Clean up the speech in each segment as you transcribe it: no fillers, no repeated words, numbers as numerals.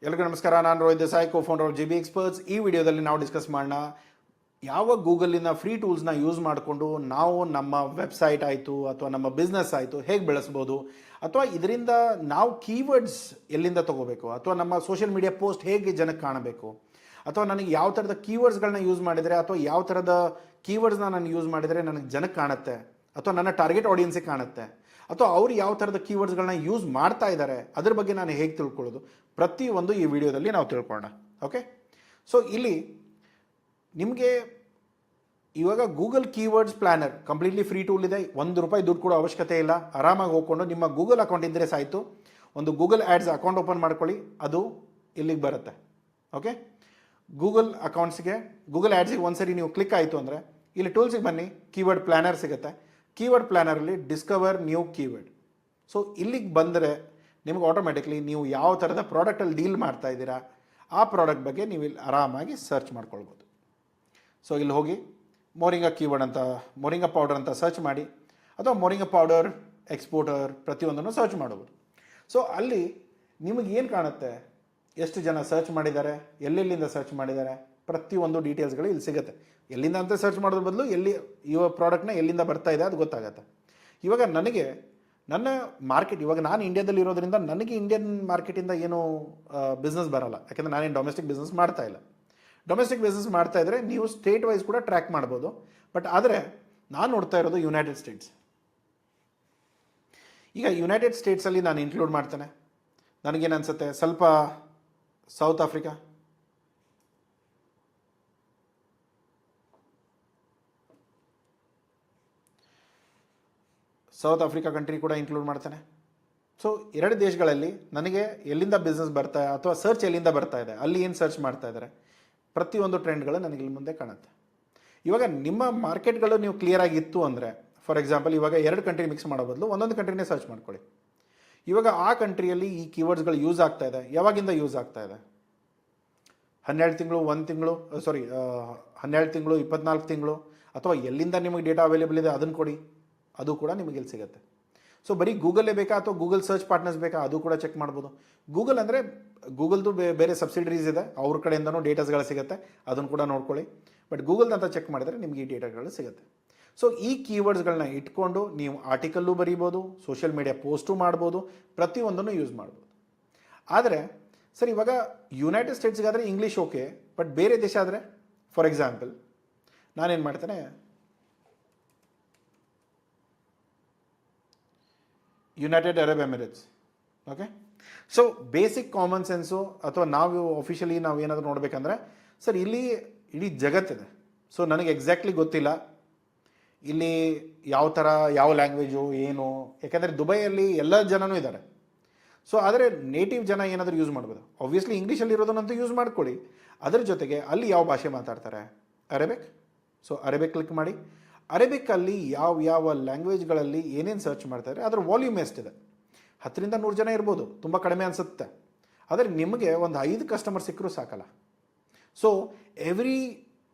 ಎಲ್ರಿಗೂ ನಮಸ್ಕಾರ. ನಾನು Rohit Desai, co-founder of JB Experts. ಈ ವಿಡಿಯೋದಲ್ಲಿ ನಾವು ಡಿಸ್ಕಸ್ ಮಾಡೋಣ ಯಾವ ಗೂಗಲಿನ ಫ್ರೀ ಟೂಲ್ಸ್ನ ಯೂಸ್ ಮಾಡಿಕೊಂಡು ನಾವು ನಮ್ಮ ವೆಬ್ಸೈಟ್ ಆಯಿತು ಅಥವಾ ನಮ್ಮ ಬಿಸ್ನೆಸ್ ಆಯಿತು ಹೇಗೆ ಬೆಳೆಸ್ಬೋದು, ಅಥವಾ ಇದರಿಂದ ನಾವು ಕೀವರ್ಡ್ಸ್ ಎಲ್ಲಿಂದ ತೊಗೋಬೇಕು, ಅಥವಾ ನಮ್ಮ ಸೋಷಿಯಲ್ ಮೀಡಿಯಾ ಪೋಸ್ಟ್ ಹೇಗೆ ಜನಕ್ಕೆ ಕಾಣಬೇಕು, ಅಥವಾ ನನಗೆ ಯಾವ ಥರದ ಕೀವರ್ಡ್ಸ್ಗಳನ್ನ ಯೂಸ್ ಮಾಡಿದರೆ ಅಥವಾ ಯಾವ ಥರದ ಕೀವರ್ಡ್ಸ್ನ ನಾನು ಯೂಸ್ ಮಾಡಿದರೆ ನನಗೆ ಜನಕ್ಕೆ ಕಾಣುತ್ತೆ, ಅಥವಾ ನನ್ನ ಟಾರ್ಗೆಟ್ ಆಡಿಯನ್ಸಿಗೆ ಕಾಣುತ್ತೆ, ಅಥವಾ ಅವ್ರು ಯಾವ ಥರದ ಕೀವರ್ಡ್ಸ್ಗಳನ್ನ ಯೂಸ್ ಮಾಡ್ತಾ ಇದ್ದಾರೆ ಅದ್ರ ಬಗ್ಗೆ ನಾನು ಹೇಗೆ ತಿಳ್ಕೊಳ್ಳೋದು, ಪ್ರತಿಯೊಂದು ಈ ವಿಡಿಯೋದಲ್ಲಿ ನಾವು ತಿಳ್ಕೊಳ್ಳೋಣ. ಓಕೆ, ಸೊ ಇಲ್ಲಿ ನಿಮಗೆ ಇವಾಗ Google keywords planner completely free tool ಇದೆ. ₹1 ದುಡ್ಡು ಕೊಡೋ ಅವಶ್ಯಕತೆ ಇಲ್ಲ. ಆರಾಮಾಗಿ ಹೋಗ್ಕೊಂಡು ನಿಮ್ಮ ಗೂಗಲ್ ಅಕೌಂಟ್ ಇದ್ದರೆ ಸಾಯಿತು, ಒಂದು ಗೂಗಲ್ ಆ್ಯಡ್ಸ್ ಅಕೌಂಟ್ ಓಪನ್ ಮಾಡ್ಕೊಳ್ಳಿ, ಅದು ಇಲ್ಲಿಗೆ ಬರುತ್ತೆ. ಓಕೆ, ಗೂಗಲ್ ಅಕೌಂಟ್ಸ್ಗೆ ಗೂಗಲ್ ಆ್ಯಡ್ಸಿಗೆ ಒಂದ್ಸರಿ ನೀವು ಕ್ಲಿಕ್ ಆಯಿತು ಅಂದರೆ ಇಲ್ಲಿ ಟೂಲ್ಸಿಗೆ ಬನ್ನಿ, ಕೀವರ್ಡ್ ಪ್ಲಾನರ್ ಸಿಗುತ್ತೆ. ಕೀವರ್ಡ್ ಪ್ಲಾನರಲ್ಲಿ ಡಿಸ್ಕವರ್ ನ್ಯೂ ಕೀವರ್ಡ್. ಸೊ ಇಲ್ಲಿಗೆ ಬಂದರೆ ನಿಮಗೆ ಆಟೋಮೆಟಿಕ್ಲಿ ನೀವು ಯಾವ ಥರದ ಪ್ರಾಡಕ್ಟಲ್ಲಿ ಡೀಲ್ ಮಾಡ್ತಾ ಇದ್ದೀರಾ ಆ ಪ್ರಾಡಕ್ಟ್ ಬಗ್ಗೆ ನೀವು ಇಲ್ಲಿ ಆರಾಮಾಗಿ ಸರ್ಚ್ ಮಾಡ್ಕೊಳ್ಬೋದು. ಸೊ ಇಲ್ಲಿ ಹೋಗಿ ಮೋರಿಂಗಾ ಕೀವರ್ಡ್ ಅಂತ, ಮೋರಿಂಗಾ ಪೌಡರ್ ಅಂತ ಸರ್ಚ್ ಮಾಡಿ, ಅಥವಾ ಮೋರಿಂಗಾ ಪೌಡರ್ ಎಕ್ಸ್ಪೋರ್ಟರ್ ಪ್ರತಿಯೊಂದನ್ನು ಸರ್ಚ್ ಮಾಡ್ಬೋದು. ಸೊ ಅಲ್ಲಿ ನಿಮಗೆ ಏನು ಕಾಣುತ್ತೆ, ಎಷ್ಟು ಜನ ಸರ್ಚ್ ಮಾಡಿದ್ದಾರೆ, ಎಲ್ಲೆಲ್ಲಿಂದ ಸರ್ಚ್ ಮಾಡಿದ್ದಾರೆ, ಪ್ರತಿಯೊಂದು ಡೀಟೇಲ್ಸ್ಗಳು ಇಲ್ಲಿ ಸಿಗುತ್ತೆ. ಎಲ್ಲಿಂದ ಅಂತ ಸರ್ಚ್ ಮಾಡೋದ್ರ ಬದಲು ಎಲ್ಲಿ ಇವಾಗ ಪ್ರಾಡಕ್ಟ್ನ ಎಲ್ಲಿಂದ ಬರ್ತಾ ಇದೆ ಅದು ಗೊತ್ತಾಗತ್ತೆ. ಇವಾಗ ನನಗೆ ನನ್ನ ಮಾರ್ಕೆಟ್, ಇವಾಗ ನಾನು ಇಂಡಿಯಾದಲ್ಲಿ ಇರೋದ್ರಿಂದ ನನಗೆ ಇಂಡಿಯನ್ ಮಾರ್ಕೆಟಿಂದ ಏನು ಬಿಸ್ನೆಸ್ ಬರಲ್ಲ, ಯಾಕೆಂದರೆ ನಾನೇನು ಡೊಮೆಸ್ಟಿಕ್ ಬಿಸ್ನೆಸ್ ಮಾಡ್ತಾ ಇಲ್ಲ. ಡೊಮೆಸ್ಟಿಕ್ ಬಿಸ್ನೆಸ್ ಮಾಡ್ತಾ ಇದ್ದರೆ ನೀವು ಸ್ಟೇಟ್ ವೈಸ್ ಕೂಡ ಟ್ರ್ಯಾಕ್ ಮಾಡ್ಬೋದು. ಬಟ್ ಆದರೆ ನಾನು ನೋಡ್ತಾ ಇರೋದು ಯುನೈಟೆಡ್ ಸ್ಟೇಟ್ಸ್. ಈಗ ಯುನೈಟೆಡ್ ಸ್ಟೇಟ್ಸಲ್ಲಿ ನಾನು ಇನ್ಕ್ಲೂಡ್ ಮಾಡ್ತೇನೆ. ನನಗೇನು ಅನಿಸುತ್ತೆ, ಸ್ವಲ್ಪ ಸೌತ್ ಆಫ್ರಿಕಾ, ಕಂಟ್ರಿ ಕೂಡ ಇನ್ಕ್ಲೂಡ್ ಮಾಡ್ತಾನೆ. ಸೊ 2 ದೇಶಗಳಲ್ಲಿ ನನಗೆ ಎಲ್ಲಿಂದ ಬಿಸ್ನೆಸ್ ಬರ್ತಾ ಅಥವಾ ಸರ್ಚ್ ಎಲ್ಲಿಂದ ಬರ್ತಾ ಇದೆ, ಅಲ್ಲಿ ಏನು ಸರ್ಚ್ ಮಾಡ್ತಾ ಇದ್ದಾರೆ, ಪ್ರತಿಯೊಂದು ಟ್ರೆಂಡ್ಗಳು ನನಗೆ ಇಲ್ಲಿ ಮುಂದೆ ಕಾಣುತ್ತೆ. ಇವಾಗ ನಿಮ್ಮ ಮಾರ್ಕೆಟ್ಗಳು ನೀವು ಕ್ಲಿಯರ್ ಆಗಿತ್ತು ಅಂದರೆ, ಫಾರ್ ಎಕ್ಸಾಂಪಲ್ ಇವಾಗ 2 ಕಂಟ್ರಿ ಮಿಕ್ಸ್ ಮಾಡೋ ಬದಲು ಒಂದೊಂದು ಕಂಟ್ರಿನೇ ಸರ್ಚ್ ಮಾಡ್ಕೊಳ್ಳಿ. ಇವಾಗ ಆ ಕಂಟ್ರಿಯಲ್ಲಿ ಈ ಕೀವರ್ಡ್ಸ್ಗಳು ಯೂಸ್ ಆಗ್ತಾ ಇದೆ, ಯಾವಾಗಿಂದ ಯೂಸ್ ಆಗ್ತಾ ಇದೆ, 12 ತಿಂಗಳು, 1 ತಿಂಗಳು, 12 ತಿಂಗಳು, 24 ತಿಂಗಳು, ಅಥವಾ ಎಲ್ಲಿಂದ ನಿಮಗೆ ಡೇಟಾ ಅವೈಲೇಬಲ್ ಇದೆ ಅದನ್ನು ಕೊಡಿ, ಅದು ಕೂಡ ನಿಮಗೆ ಇಲ್ಲಿ ಸಿಗುತ್ತೆ. ಸೊ ಬರೀ ಗೂಗಲ್ಲೇ ಬೇಕಾ ಅಥವಾ ಗೂಗಲ್ ಸರ್ಚ್ ಪಾರ್ಟ್ನರ್ಸ್ ಬೇಕಾ ಅದು ಕೂಡ ಚೆಕ್ ಮಾಡ್ಬೋದು. ಗೂಗಲ್ ಅಂದರೆ ಗೂಗಲ್ದು ಬೇರೆ ಸಬ್ಸಿಡರೀಸ್ ಇದೆ, ಅವ್ರ ಕಡೆಯಿಂದನೂ ಡೇಟಾಸ್ಗಳು ಸಿಗುತ್ತೆ, ಅದನ್ನು ಕೂಡ ನೋಡ್ಕೊಳ್ಳಿ. ಬಟ್ ಗೂಗಲ್ದಂತ ಚೆಕ್ ಮಾಡಿದರೆ ನಿಮಗೆ ಈ ಡೇಟಾಗಳು ಸಿಗುತ್ತೆ. ಸೊ ಈ ಕೀವರ್ಡ್ಸ್ಗಳನ್ನ ಇಟ್ಕೊಂಡು ನೀವು ಆರ್ಟಿಕಲ್ಲು ಬರೀಬೋದು, ಸೋಷಿಯಲ್ ಮೀಡಿಯಾ ಪೋಸ್ಟು ಮಾಡ್ಬೋದು, ಪ್ರತಿಯೊಂದನ್ನು ಯೂಸ್ ಮಾಡ್ಬೋದು. ಆದರೆ ಸರ್ ಇವಾಗ ಯುನೈಟೆಡ್ ಸ್ಟೇಟ್ಸ್ಗಾದರೆ ಇಂಗ್ಲೀಷ್ ಓಕೆ, ಬಟ್ ಬೇರೆ ದೇಶ ಆದರೆ, ಫಾರ್ ಎಕ್ಸಾಂಪಲ್ ನಾನೇನು ಮಾಡ್ತೇನೆ, United Arab Emirates. Okay, so basic common sense, ಅಥವಾ ನಾವು ಅಫಿಷಿಯಲಿ ನಾವು ಏನಾದರೂ ನೋಡಬೇಕಂದ್ರೆ, ಸರ್ ಇಲ್ಲಿ ಇಡೀ ಜಗತ್ತಿದೆ. ಸೊ ನನಗೆ ಎಕ್ಸಾಕ್ಟ್ಲಿ ಗೊತ್ತಿಲ್ಲ ಇಲ್ಲಿ ಯಾವ ಥರ ಯಾವ ಲ್ಯಾಂಗ್ವೇಜು ಏನು, ಯಾಕೆಂದರೆ ದುಬೈಯಲ್ಲಿ ಎಲ್ಲ ಜನನೂ ಇದ್ದಾರೆ. ಸೊ ಆದರೆ ನೇಟಿವ್ ಜನ ಏನಾದರೂ ಯೂಸ್ ಮಾಡ್ಬೋದು. ಆಬ್ವಿಯಸ್ಲಿ ಇಂಗ್ಲೀಷಲ್ಲಿ ಇರೋದನ್ನಂತೂ ಯೂಸ್ ಮಾಡ್ಕೊಳ್ಳಿ, ಅದರ ಜೊತೆಗೆ ಅಲ್ಲಿ ಯಾವ ಭಾಷೆ ಮಾತಾಡ್ತಾರೆ, ಅರೇಬಿಕ್. ಸೊ ಅರೇಬಿಕ್ ಕ್ಲಿಕ್ ಮಾಡಿ. ಅರೇಬಿಕ್ಕಲ್ಲಿ ಯಾವ ಲ್ಯಾಂಗ್ವೇಜ್ಗಳಲ್ಲಿ ಏನೇನು ಸರ್ಚ್ ಮಾಡ್ತಾರೆ ಅದರ ವಾಲ್ಯೂಮ್ ಎಷ್ಟಿದೆ, 10ರಿಂದ 100 ಜನ ಇರ್ಬೋದು, ತುಂಬ ಕಡಿಮೆ ಅನಿಸುತ್ತೆ. ಆದರೆ ನಿಮಗೆ ಒಂದು 5 ಕಸ್ಟಮರ್ ಸಿಕ್ಕರೂ ಸಾಕಲ್ಲ. So every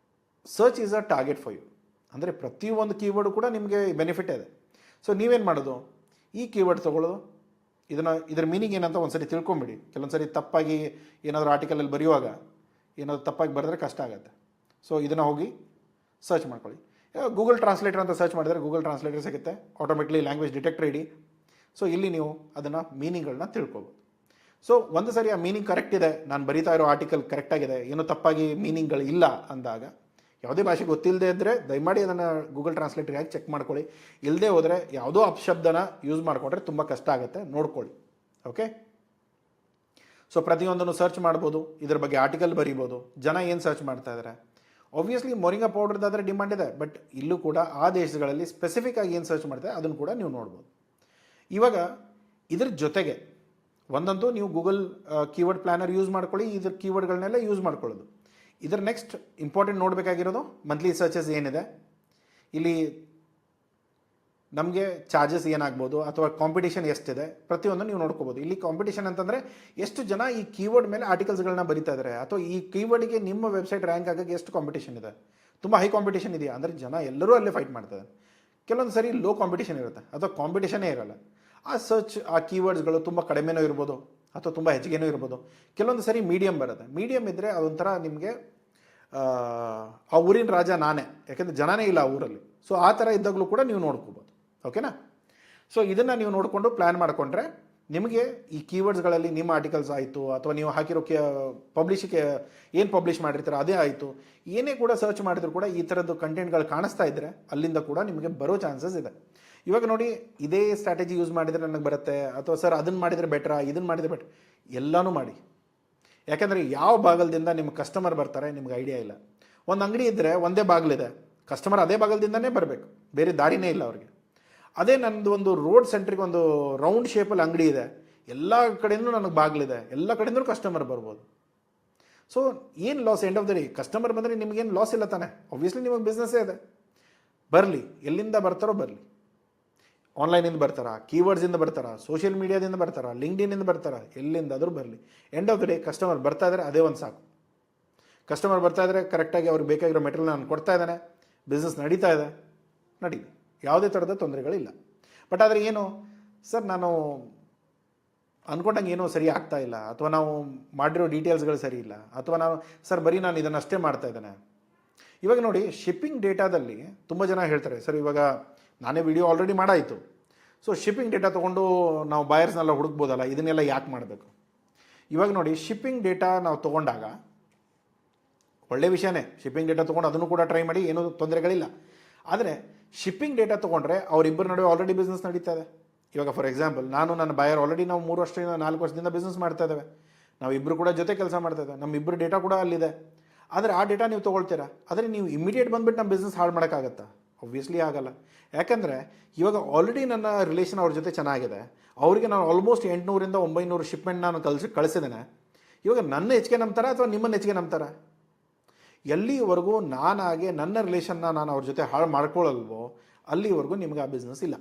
search is a target for you, ಅಂದರೆ ಪ್ರತಿಯೊಂದು ಕೀವರ್ಡು ಕೂಡ ನಿಮಗೆ ಬೆನಿಫಿಟ್ ಇದೆ. ಸೊ ನೀವೇನು ಮಾಡೋದು, ಈ ಕೀವರ್ಡ್ ತೊಗೊಳ್ಳೋದು, ಇದರ ಮೀನಿಂಗ್ ಏನಂತ ಒಂದ್ಸರಿ ತಿಳ್ಕೊಂಬಿಡಿ. ಕೆಲವೊಂದು ಸರಿ ತಪ್ಪಾಗಿ ಏನಾದರೂ ಆರ್ಟಿಕಲಲ್ಲಿ ಬರೆಯುವಾಗ ಏನಾದರೂ ತಪ್ಪಾಗಿ ಬರೆದ್ರೆ ಕಷ್ಟ ಆಗುತ್ತೆ. ಸೊ ಇದನ್ನು ಹೋಗಿ ಸರ್ಚ್ ಮಾಡ್ಕೊಳ್ಳಿ. ಗೂಗಲ್ ಟ್ರಾನ್ಸ್ಲೇಟರ್ ಅಂತ ಸರ್ಚ್ ಮಾಡಿದರೆ ಗೂಗಲ್ ಟ್ರಾನ್ಸ್ಲೇಟರ್ ಸಿಗುತ್ತೆ, ಆಟೋಮೆಟಿಕ್ಲಿ ಲ್ಯಾಂಗ್ವೇಜ್ ಡಿಟೆಕ್ಟರ್ ಇಡಿ. ಸೊ ಇಲ್ಲಿ ನೀವು ಅದನ್ನು ಮೀನಿಂಗ್ಗಳನ್ನ ತಿಳ್ಕೊಬೋದು. ಸೊ ಒಂದು ಸರಿ ಆ ಮೀನಿಂಗ್ ಕರೆಕ್ಟ್ ಇದೆ, ನಾನು ಬರೀತಾ ಇರೋ ಆರ್ಟಿಕಲ್ ಕರೆಕ್ಟಾಗಿದೆ, ಏನೋ ತಪ್ಪಾಗಿ ಮೀನಿಂಗ್ಗಳು ಇಲ್ಲ ಅಂದಾಗ, ಯಾವುದೇ ಭಾಷೆ ಗೊತ್ತಿಲ್ಲದೆ ಇದ್ದರೆ ದಯಮಾಡಿ ಅದನ್ನು ಗೂಗಲ್ ಟ್ರಾನ್ಸ್ಲೇಟರ್ ಆಗಿ ಚೆಕ್ ಮಾಡ್ಕೊಳ್ಳಿ. ಇಲ್ಲದೆ ಹೋದರೆ ಯಾವುದೋ ಅಪಶಬ್ದನ ಯೂಸ್ ಮಾಡಿಕೊಂಡ್ರೆ ತುಂಬ ಕಷ್ಟ ಆಗುತ್ತೆ, ನೋಡ್ಕೊಳ್ಳಿ. ಓಕೆ, ಸೊ ಪ್ರತಿಯೊಂದನ್ನು ಸರ್ಚ್ ಮಾಡ್ಬೋದು, ಇದ್ರ ಬಗ್ಗೆ ಆರ್ಟಿಕಲ್ ಬರೀಬೋದು, ಜನ ಏನು ಸರ್ಚ್ ಮಾಡ್ತಾ ಇದ್ದಾರೆ. ಆಬ್ವಿಯಸ್ಲಿ ಮೋರಿಂಗಾ ಪೌಡರ್ದಾದರೆ ಡಿಮಾಂಡ್ ಇದೆ, ಬಟ್ ಇಲ್ಲೂ ಕೂಡ ಆ ದೇಶಗಳಲ್ಲಿ ಸ್ಪೆಸಿಫಿಕ್ ಆಗಿ ಏನು ಸರ್ಚ್ ಮಾಡ್ತಾರೆ ಅದನ್ನು ಕೂಡ ನೀವು ನೋಡ್ಬೋದು. ಇವಾಗ ಇದ್ರ ಜೊತೆಗೆ ಒಂದಂತೂ ನೀವು ಗೂಗಲ್ ಕೀವರ್ಡ್ ಪ್ಲಾನರ್ ಯೂಸ್ ಮಾಡ್ಕೊಳ್ಳಿ, ಇದ್ರ ಕೀವರ್ಡ್ಗಳನ್ನೆಲ್ಲ ಯೂಸ್ ಮಾಡ್ಕೊಳ್ಳೋದು. ಇದರ ನೆಕ್ಸ್ಟ್ ಇಂಪಾರ್ಟೆಂಟ್ ನೋಡಬೇಕಾಗಿರೋದು ಮಂತ್ಲಿ ಸರ್ಚಸ್ ಏನಿದೆ, ಇಲ್ಲಿ ನಮಗೆ ಚಾರ್ಜಸ್ ಏನಾಗ್ಬೋದು ಅಥವಾ ಕಾಂಪಿಟೇಷನ್ ಎಷ್ಟಿದೆ ಪ್ರತಿಯೊಂದು ನೀವು ನೋಡ್ಕೋಬೋದು. ಇಲ್ಲಿ ಕಾಂಪಿಟೇಷನ್ ಅಂತಂದರೆ ಎಷ್ಟು ಜನ ಈ ಕೀವರ್ಡ್ ಮೇಲೆ ಆರ್ಟಿಕಲ್ಸ್ಗಳನ್ನ ಬರೀತಾ ಇದ್ದಾರೆ, ಅಥವಾ ಈ ಕೀವರ್ಡ್ಗೆ ನಿಮ್ಮ ವೆಬ್ಸೈಟ್ ರ್ಯಾಂಕ್ ಆಗೋಕ್ಕೆ ಎಷ್ಟು ಕಾಂಪಿಟೇಷನ್ ಇದೆ, ತುಂಬ ಹೈ ಕಾಂಪಿಟೇಷನ್ ಇದೆಯಾ ಅಂದರೆ ಜನ ಎಲ್ಲರೂ ಅಲ್ಲೇ ಫೈಟ್ ಮಾಡ್ತಾರೆ. ಕೆಲವೊಂದು ಸರಿ ಲೋ ಕಾಂಪಿಟೇಷನ್ ಇರುತ್ತೆ ಅಥವಾ ಕಾಂಪಿಟೇಷನ್ನೇ ಇರಲ್ಲ. ಆ ಸರ್ಚ್ ಆ ಕೀವರ್ಡ್ಸ್ಗಳು ತುಂಬ ಕಡಿಮೆನೂ ಇರ್ಬೋದು, ಅಥವಾ ತುಂಬ ಹೆಚ್ಚಿಗೆನೂ ಇರ್ಬೋದು. ಕೆಲವೊಂದು ಸರಿ ಮೀಡಿಯಮ್ ಬರುತ್ತೆ. ಮೀಡಿಯಮ್ ಇದ್ದರೆ ಅದೊಂಥರ ನಿಮಗೆ ಆ ಊರಿನ ರಾಜ ನಾನೇ, ಯಾಕೆಂದರೆ ಜನನೇ ಇಲ್ಲ ಆ ಊರಲ್ಲಿ. ಸೊ ಆ ಥರ ಇದ್ದಾಗಲೂ ಕೂಡ ನೀವು ನೋಡ್ಕೋಬೋದು. ಓಕೆನಾ? ಸೊ ಇದನ್ನು ನೀವು ನೋಡಿಕೊಂಡು ಪ್ಲ್ಯಾನ್ ಮಾಡಿಕೊಂಡ್ರೆ ನಿಮಗೆ ಈ ಕೀವರ್ಡ್ಸ್ಗಳಲ್ಲಿ ನಿಮ್ಮ ಆರ್ಟಿಕಲ್ಸ್ ಆಯಿತು, ಅಥವಾ ನೀವು ಹಾಕಿರೋ ಪಬ್ಲಿಷಿಗೆ ಏನು ಪಬ್ಲಿಷ್ ಮಾಡಿರ್ತೀರ ಅದೇ ಆಯಿತು, ಏನೇ ಕೂಡ ಸರ್ಚ್ ಮಾಡಿದ್ರು ಕೂಡ ಈ ಥರದ್ದು ಕಂಟೆಂಟ್ಗಳು ಕಾಣಿಸ್ತಾ ಇದ್ದರೆ ಅಲ್ಲಿಂದ ಕೂಡ ನಿಮಗೆ ಬರೋ ಚಾನ್ಸಸ್ ಇದೆ. ಇವಾಗ ನೋಡಿ, ಇದೇ ಸ್ಟ್ರಾಟಜಿ ಯೂಸ್ ಮಾಡಿದರೆ ನನಗೆ ಬರುತ್ತೆ, ಅಥವಾ ಸರ್ ಅದನ್ನು ಮಾಡಿದರೆ ಬೆಟ್ರಾ, ಇದನ್ನು ಮಾಡಿದರೆ ಬೆಟ್ರ್, ಎಲ್ಲನೂ ಮಾಡಿ. ಯಾಕೆಂದರೆ ಯಾವ ಬಾಗಲದಿಂದ ನಿಮ್ಮ ಕಸ್ಟಮರ್ ಬರ್ತಾರೆ ನಿಮ್ಗೆ ಐಡಿಯಾ ಇಲ್ಲ. ಒಂದು ಅಂಗಡಿ ಇದ್ದರೆ ಒಂದೇ ಬಾಗಿಲಿದೆ, ಕಸ್ಟಮರ್ ಅದೇ ಬಾಗಲದಿಂದನೇ ಬರಬೇಕು, ಬೇರೆ ದಾರಿನೇ ಇಲ್ಲ ಅವ್ರಿಗೆ. ಅದೇ ನನ್ನದು ಒಂದು ರೋಡ್ ಸೆಂಟ್ರಿಗೆ ಒಂದು ರೌಂಡ್ ಶೇಪಲ್ಲಿ ಅಂಗಡಿ ಇದೆ, ಎಲ್ಲ ಕಡೆಯೂ ನನಗೆ ಬಾಗಿಲಿದೆ, ಎಲ್ಲ ಕಡೆಯಿಂದಲೂ ಕಸ್ಟಮರ್ ಬರ್ಬೋದು. ಸೊ ಏನು loss? End of the day customer ಬಂದರೆ ನಿಮಗೇನು ಲಾಸ್ ಇಲ್ಲ ತಾನೆ? ಆಬ್ವಿಯಸ್ಲಿ ನಿಮಗೆ ಬಿಸ್ನೆಸ್ಸೇ ಇದೆ. ಬರಲಿ, ಎಲ್ಲಿಂದ ಬರ್ತಾರೋ ಬರಲಿ. ಆನ್ಲೈನಿಂದ ಬರ್ತಾರಾ, ಕೀವರ್ಡ್ಸಿಂದ ಬರ್ತಾರಾ, ಸೋಷಿಯಲ್ ಮೀಡಿಯಾದಿಂದ ಬರ್ತಾರಾ, ಲಿಂಕ್ಡ್ಇನ್ನಿಂದ ಬರ್ತಾರಾ, ಎಲ್ಲಿಂದಾದರೂ ಬರಲಿ. End of the day customer ಬರ್ತಾ ಇದ್ದಾರೆ, ಅದೇ ಒಂದು ಸಾಕು. ಕಸ್ಟಮರ್ ಬರ್ತಾ ಇದ್ದಾರೆ, ಕರೆಕ್ಟಾಗಿ ಅವ್ರಿಗೆ ಬೇಕಾಗಿರೋ ಮೆಟೀರಿಯಲ್ ನಾನು ಕೊಡ್ತಾ ಇದ್ದಾನೆ, ಬಿಸ್ನೆಸ್ ನಡೀತಾ ಇದೆ, ನಡೀಲಿ, ಯಾವುದೇ ಥರದ ತೊಂದರೆಗಳಿಲ್ಲ. ಬಟ್ ಆದರೆ ಏನು ಸರ್, ನಾನು ಅಂದ್ಕೊಂಡಂಗೆ ಏನೋ ಸರಿ ಆಗ್ತಾ ಇಲ್ಲ, ಅಥವಾ ನಾವು ಮಾಡಿರೋ ಡೀಟೇಲ್ಸ್ಗಳು ಸರಿ ಇಲ್ಲ, ಅಥವಾ ನಾನು ಸರ್ ಬರೀ ನಾನು ಇದನ್ನಷ್ಟೇ ಮಾಡ್ತಾ ಇದ್ದೇನೆ. ಇವಾಗ ನೋಡಿ, ಶಿಪ್ಪಿಂಗ್ ಡೇಟಾದಲ್ಲಿ ತುಂಬ ಜನ ಹೇಳ್ತಾರೆ ಸರ್, ಇವಾಗ ನಾನೇ ವಿಡಿಯೋ ಆಲ್ರೆಡಿ ಮಾಡಾಯಿತು, ಸೊ ಶಿಪ್ಪಿಂಗ್ ಡೇಟಾ ತೊಗೊಂಡು ನಾವು ಬಾಯರ್ಸ್ನೆಲ್ಲ ಹುಡುಕ್ಬೋದಲ್ಲ, ಇದನ್ನೆಲ್ಲ ಯಾಕೆ ಮಾಡಬೇಕು? ಇವಾಗ ನೋಡಿ, ಶಿಪ್ಪಿಂಗ್ ಡೇಟಾ ನಾವು ತೊಗೊಂಡಾಗ ಒಳ್ಳೆ ವಿಷಯನೇ, ಶಿಪ್ಪಿಂಗ್ ಡೇಟಾ ತೊಗೊಂಡು ಅದನ್ನು ಕೂಡ ಟ್ರೈ ಮಾಡಿ, ಏನೂ ತೊಂದರೆಗಳಿಲ್ಲ. ಆದರೆ ಶಿಪ್ಪಿಂಗ್ ಡೇಟಾ ತೊಗೊಂಡ್ರೆ ಅವರಿಬ್ಬರ ನಡುವೆ ಆಲ್ರೆಡಿ ಬಿಸ್ನೆಸ್ ನಡೀತಾ ಇದೆ. ಇವಾಗ ಫಾರ್ ಎಕ್ಸಾಂಪಲ್, ನಾನು ನನ್ನ ಬಾಯರ್ ಆಲ್ರೆಡಿ ನಾವು 3 ವರ್ಷದಿಂದ 4 ವರ್ಷದಿಂದ ಬಿಸ್ನೆಸ್ ಮಾಡ್ತಾ ಇದ್ದೇವೆ, ನಾವಿಬ್ಬರು ಕೂಡ ಜೊತೆ ಕೆಲಸ ಮಾಡ್ತಾ ಇದ್ದೇವೆ, ನಮ್ಮಿಬ್ಬರು ಡೇಟಾ ಕೂಡ ಅಲ್ಲಿದೆ. ಆದರೆ ಆ ಡೇಟಾ ನೀವು ತೊಗೊಳ್ತೀರಾ, ಆದರೆ ನೀವು ಇಮಿಡಿಯೇಟ್ ಬಂದುಬಿಟ್ಟು ನಮ್ಮ ಬಿಸ್ನೆಸ್ ಹಾಳು ಮಾಡೋಕ್ಕಾಗತ್ತಾ? ಆಬ್ವಿಯಸ್ಲಿ ಆಗಲ್ಲ. ಯಾಕಂದರೆ ಇವಾಗ ಆಲ್ರೆಡಿ ನನ್ನ ರಿಲೇಷನ್ ಅವ್ರ ಜೊತೆ ಚೆನ್ನಾಗಿದೆ, ಅವರಿಗೆ ನಾನು ಆಲ್ಮೋಸ್ಟ್ 800 - 900 ಶಿಪ್ಮೆಂಟ್ ನಾನು ಕಳಿಸಿದ್ದೇನೆ. ಇವಾಗ ನನ್ನ ಹೆಚ್ಚಿಗೆ ನಂಬ್ತಾರ ಅಥವಾ ನಿಮ್ಮನ್ನು ಹೆಚ್ಚಿಗೆ ನಂಬ್ತಾರ? ಎಲ್ಲಿವರೆಗೂ ನಾನಾಗೆ ನನ್ನ ರಿಲೇಷನ್ನ ನಾನು ಅವ್ರ ಜೊತೆ ಹಾಳು ಮಾಡ್ಕೊಳ್ಳಲ್ವೋ ಅಲ್ಲಿವರೆಗೂ ನಿಮ್ಗೆ ಆ ಬಿಸ್ನೆಸ್ ಇಲ್ಲ.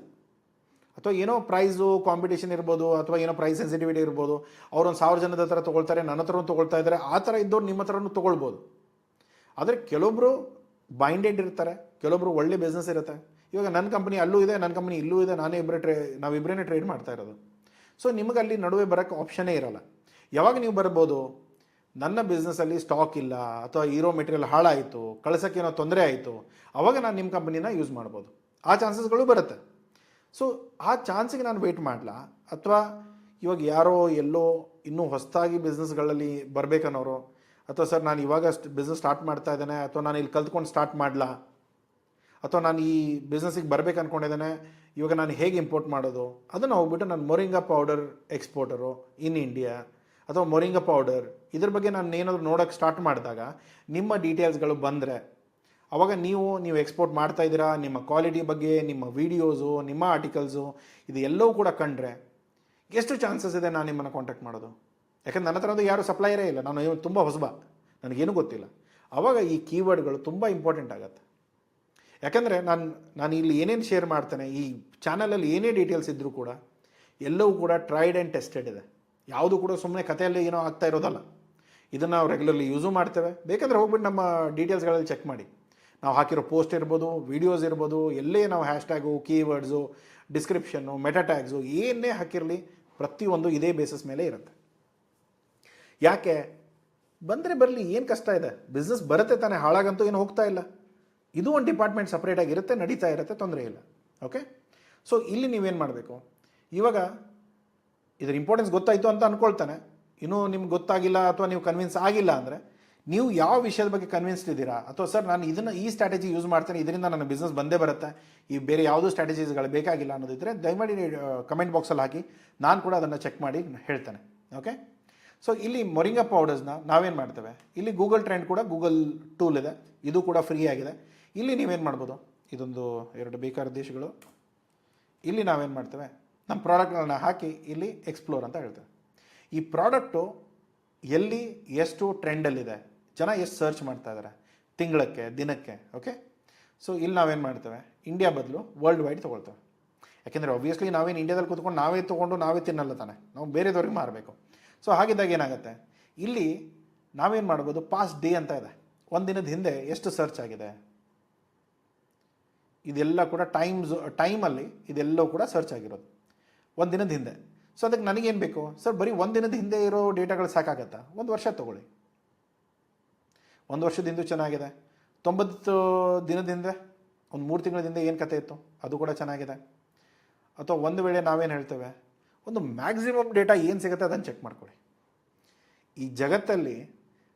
ಅಥವಾ ಏನೋ ಪ್ರೈಸು ಕಾಂಪಿಟೇಷನ್ ಇರ್ಬೋದು, ಅಥವಾ ಏನೋ ಪ್ರೈಸ್ ಸೆನ್ಸಿಟಿವಿಟಿ ಇರ್ಬೋದು, ಅವರೊಂದು 1000 ಜನದ ಹತ್ರ ತೊಗೊಳ್ತಾರೆ, ನನ್ನ ಹತ್ರ ತೊಗೊಳ್ತಾ ಇದ್ದಾರೆ, ಆ ಥರ ಇದ್ದವ್ರು ನಿಮ್ಮ ಹತ್ರನೂ ತೊಗೊಳ್ಬೋದು. ಆದರೆ ಕೆಲವೊಬ್ಬರು ಬೈಂಡೆಡ್ ಇರ್ತಾರೆ, ಕೆಲವೊಬ್ರು ಒಳ್ಳೆ ಬಿಸ್ನೆಸ್ ಇರುತ್ತೆ. ಇವಾಗ ನನ್ನ ಕಂಪ್ನಿ ಅಲ್ಲೂ ಇದೆ, ನನ್ನ ಕಂಪ್ನಿ ಇಲ್ಲೂ ಇದೆ, ನಾವಿಬ್ಬರೇ ಟ್ರೇಡ್ ಮಾಡ್ತಾ ಇರೋದು. ಸೊ ನಿಮಗೆ ಅಲ್ಲಿ ನಡುವೆ ಬರೋಕ್ಕೆ ಆಪ್ಷನ್ನೇ ಇರಲ್ಲ. ಯಾವಾಗ ನೀವು ಬರ್ಬೋದು, ನನ್ನ ಬಿಸ್ನೆಸ್ಸಲ್ಲಿ ಸ್ಟಾಕ್ ಇಲ್ಲ, ಅಥವಾ ಇರೋ ಮೆಟೀರಿಯಲ್ ಹಾಳಾಯಿತು, ಕಳ್ಸೋಕ್ಕೇನೋ ತೊಂದರೆ ಆಯಿತು, ಆವಾಗ ನಾನು ನಿಮ್ಮ ಕಂಪ್ನಿನ ಯೂಸ್ ಮಾಡ್ಬೋದು. ಆ ಚಾನ್ಸಸ್ಗಳು ಬರುತ್ತೆ. ಸೊ ಆ ಚಾನ್ಸಿಗೆ ನಾನು ವೆಯ್ಟ್ ಮಾಡಲಾ, ಅಥವಾ ಇವಾಗ ಯಾರೋ ಎಲ್ಲೋ ಇನ್ನೂ ಹೊಸದಾಗಿ ಬಿಸ್ನೆಸ್ಗಳಲ್ಲಿ ಬರಬೇಕನ್ನೋರು, ಅಥವಾ ಸರ್ ನಾನು ಇವಾಗ ಬಿಸ್ನೆಸ್ ಸ್ಟಾರ್ಟ್ ಮಾಡ್ತಾ ಇದ್ದೇನೆ, ಅಥವಾ ನಾನು ಇಲ್ಲಿ ಕಲ್ತ್ಕೊಂಡು ಸ್ಟಾರ್ಟ್ ಮಾಡಲಾ, ಅಥವಾ ನಾನು ಈ ಬಿಸ್ನೆಸ್ಸಿಗೆ ಬರಬೇಕು ಅಂದ್ಕೊಂಡಿದ್ದೇನೆ, ಇವಾಗ ನಾನು ಹೇಗೆ ಇಂಪೋರ್ಟ್ ಮಾಡೋದು, ಅದನ್ನು ಹೋಗ್ಬಿಟ್ಟು ನಾನು moringa powder exporter in India, ಅಥವಾ ಮೊರಿಂಗಾ ಪೌಡರ್ ಇದ್ರ ಬಗ್ಗೆ ನಾನು ಏನಾದರೂ ನೋಡೋಕ್ಕೆ ಸ್ಟಾರ್ಟ್ ಮಾಡಿದಾಗ ನಿಮ್ಮ ಡೀಟೇಲ್ಸ್ಗಳು ಬಂದರೆ, ಆವಾಗ ನೀವು ಎಕ್ಸ್ಪೋರ್ಟ್ ಮಾಡ್ತಾ ಇದ್ದೀರಾ, ನಿಮ್ಮ ಕ್ವಾಲಿಟಿ ಬಗ್ಗೆ, ನಿಮ್ಮ ವೀಡಿಯೋಸು, ನಿಮ್ಮ ಆರ್ಟಿಕಲ್ಸು, ಇದು ಎಲ್ಲವೂ ಕೂಡ ಕಂಡ್ರೆ ಎಷ್ಟು ಚಾನ್ಸಸ್ ಇದೆ ನಾನು ನಿಮ್ಮನ್ನು ಕಾಂಟ್ಯಾಕ್ಟ್ ಮಾಡೋದು? ಯಾಕಂದ್ರೆ ನನ್ನ ಹತ್ರ ಯಾರೂ ಸಪ್ಲೈಯರೇ ಇಲ್ಲ, ನಾನು ತುಂಬ ಹೊಸಬ, ನನಗೇನೂ ಗೊತ್ತಿಲ್ಲ. ಆವಾಗ ಈ ಕೀವರ್ಡ್ಗಳು ತುಂಬ ಇಂಪಾರ್ಟೆಂಟ್ ಆಗುತ್ತೆ. ಯಾಕಂದರೆ ನಾನು ಇಲ್ಲಿ ಏನೇನು ಶೇರ್ ಮಾಡ್ತೇನೆ, ಈ ಚಾನಲಲ್ಲಿ ಏನೇ ಡೀಟೇಲ್ಸ್ ಇದ್ದರೂ ಕೂಡ ಎಲ್ಲವೂ ಕೂಡ ಟ್ರೈಡ್ ಆ್ಯಂಡ್ ಟೆಸ್ಟೆಡ್ ಇದೆ. ಯಾವುದು ಕೂಡ ಸುಮ್ಮನೆ ಕಥೆಯಲ್ಲಿ ಏನೋ ಆಗ್ತಾ ಇರೋದಲ್ಲ. ಇದನ್ನು ನಾವು ರೆಗ್ಯುಲರ್ಲಿ ಯೂಸು ಮಾಡ್ತೇವೆ. ಬೇಕಂದರೆ ಹೋಗ್ಬಿಟ್ಟು ನಮ್ಮ ಡೀಟೇಲ್ಸ್ಗಳಲ್ಲಿ ಚೆಕ್ ಮಾಡಿ. ನಾವು ಹಾಕಿರೋ ಪೋಸ್ಟ್ ಇರ್ಬೋದು, ವೀಡಿಯೋಸ್ ಇರ್ಬೋದು, ಎಲ್ಲೇ ನಾವು ಹ್ಯಾಶ್ಟ್ಯಾಗು, ಕೀವರ್ಡ್ಸು, ಡಿಸ್ಕ್ರಿಪ್ಷನ್ನು, ಮೆಟಾ ಟ್ಯಾಗ್ಸು ಏನೇ ಹಾಕಿರಲಿ, ಪ್ರತಿಯೊಂದು ಇದೇ ಬೇಸಿಸ್ ಮೇಲೆ ಇರುತ್ತೆ. ಯಾಕೆ? ಬಂದರೆ ಬರಲಿ, ಏನು ಕಷ್ಟ ಇದೆ? ಬಿಸ್ನೆಸ್ ಬರುತ್ತೆ ತಾನೇ, ಹಾಳಾಗಂತೂ ಏನು ಹೋಗ್ತಾ ಇಲ್ಲ. ಇದು ಒಂದು ಡಿಪಾರ್ಟ್ಮೆಂಟ್ ಸಪ್ರೇಟಾಗಿರುತ್ತೆ, ನಡೀತಾ ಇರುತ್ತೆ, ತೊಂದರೆ ಇಲ್ಲ. ಓಕೆ, ಸೊ ಇಲ್ಲಿ ನೀವೇನು ಮಾಡಬೇಕು, ಇವಾಗ ಇದರ ಇಂಪಾರ್ಟೆನ್ಸ್ ಗೊತ್ತಾಯಿತು ಅಂತ ಅಂದ್ಕೊಳ್ತಾನೆ, ಇನ್ನೂ ನಿಮ್ಗೆ ಗೊತ್ತಾಗಿಲ್ಲ ಅಥವಾ ನೀವು ಕನ್ವಿನ್ಸ್ ಆಗಿಲ್ಲ ಅಂದರೆ, ನೀವು ಯಾವ ವಿಷಯದ ಬಗ್ಗೆ ಕನ್ವಿನ್ಸ್ಡ್ ಇದ್ದೀರಾ, ಅಥವಾ ಸರ್ ನಾನು ಈ ಸ್ಟ್ರಾಟಜಿ ಯೂಸ್ ಮಾಡ್ತೇನೆ, ಇದರಿಂದ ನನ್ನ ಬಿಸ್ನೆಸ್ ಬಂದೇ ಬರುತ್ತೆ, ಈ ಬೇರೆ ಯಾವುದೂ ಸ್ಟ್ರಾಟಜೀಸ್ಗಳು ಬೇಕಾಗಿಲ್ಲ ಅನ್ನೋದಿದ್ದರೆ ದಯಮಾಡಿ ಕಮೆಂಟ್ ಬಾಕ್ಸಲ್ಲಿ ಹಾಕಿ, ನಾನು ಕೂಡ ಅದನ್ನು ಚೆಕ್ ಮಾಡಿ ಹೇಳ್ತೇನೆ. ಓಕೆ, ಸೊ ಇಲ್ಲಿ ಮೊರಿಂಗಾ ಪೌಡರ್ಸ್ನ ನಾವೇನು ಮಾಡ್ತೇವೆ, ಇಲ್ಲಿ ಗೂಗಲ್ ಟ್ರೆಂಡ್ ಕೂಡ ಗೂಗಲ್ ಟೂಲ್ ಇದೆ, ಇದು ಕೂಡ ಫ್ರೀ ಆಗಿದೆ. ಇಲ್ಲಿ ನೀವೇನು ಮಾಡ್ಬೋದು, ಇದೊಂದು 2 ಬೇಕಾದ ದೇಶಗಳು, ಇಲ್ಲಿ ನಾವೇನು ಮಾಡ್ತೇವೆ, ನಮ್ಮ ಪ್ರಾಡಕ್ಟ್ಗಳನ್ನ ಹಾಕಿ ಇಲ್ಲಿ ಎಕ್ಸ್ಪ್ಲೋರ್ ಅಂತ ಹೇಳ್ತೇವೆ. ಈ ಪ್ರಾಡಕ್ಟು ಎಲ್ಲಿ ಎಷ್ಟು ಟ್ರೆಂಡಲ್ಲಿದೆ, ಜನ ಎಷ್ಟು ಸರ್ಚ್ ಮಾಡ್ತಾ ಇದ್ದಾರೆ ತಿಂಗಳಕ್ಕೆ, ದಿನಕ್ಕೆ. ಓಕೆ, ಸೊ ಇಲ್ಲಿ ನಾವೇನು ಮಾಡ್ತೇವೆ, ಇಂಡಿಯಾ ಬದಲು ವರ್ಲ್ಡ್ ವೈಡ್ ತೊಗೊಳ್ತೇವೆ. ಯಾಕೆಂದರೆ ಆಬ್ವಿಯಸ್ಲಿ ನಾವೇನು ಇಂಡಿಯಾದಲ್ಲಿ ಕೂತ್ಕೊಂಡು ನಾವೇ ತೊಗೊಂಡು ನಾವೇ ತಿನ್ನಲ್ಲ ತಾನೆ, ನಾವು ಬೇರೆದವ್ರಿಗೆ ಮಾರಬೇಕು. ಸೊ ಹಾಗಿದ್ದಾಗ ಏನಾಗುತ್ತೆ, ಇಲ್ಲಿ ನಾವೇನು ಮಾಡ್ಬೋದು, ಪಾಸ್ಟ್ ಡೇ ಅಂತ ಇದೆ, ಒಂದು ದಿನದ ಹಿಂದೆ ಎಷ್ಟು ಸರ್ಚ್ ಆಗಿದೆ, ಇದೆಲ್ಲ ಕೂಡ ಟೈಮಲ್ಲಿ ಇದೆಲ್ಲವೂ ಕೂಡ ಸರ್ಚ್ ಆಗಿರೋದು ಒಂದು ದಿನದ ಹಿಂದೆ. ಸೊ ಅದಕ್ಕೆ ನನಗೇನು ಬೇಕು ಸರ್, ಬರೀ ಒಂದು ದಿನದ ಹಿಂದೆ ಇರೋ ಡೇಟಾಗಳು ಸಾಕಾಗತ್ತಾ? ಒಂದು ವರ್ಷ ತೊಗೊಳ್ಳಿ. ಒಂದು ವರ್ಷದಿಂದ ಚೆನ್ನಾಗಿದೆ, 90 ದಿನದಿಂದ, ಒಂದು 3 ತಿಂಗಳಿಂದ ಏನು ಕತೆ ಇತ್ತು ಅದು ಕೂಡ ಚೆನ್ನಾಗಿದೆ. ಅಥವಾ ಒಂದು ವೇಳೆ ನಾವೇನು ಹೇಳ್ತೇವೆ, ಒಂದು ಮ್ಯಾಕ್ಸಿಮಮ್ ಡೇಟಾ ಏನು ಸಿಗುತ್ತೆ ಅದನ್ನು ಚೆಕ್ ಮಾಡ್ಕೊಳ್ಳಿ. ಈ ಜಗತ್ತಲ್ಲಿ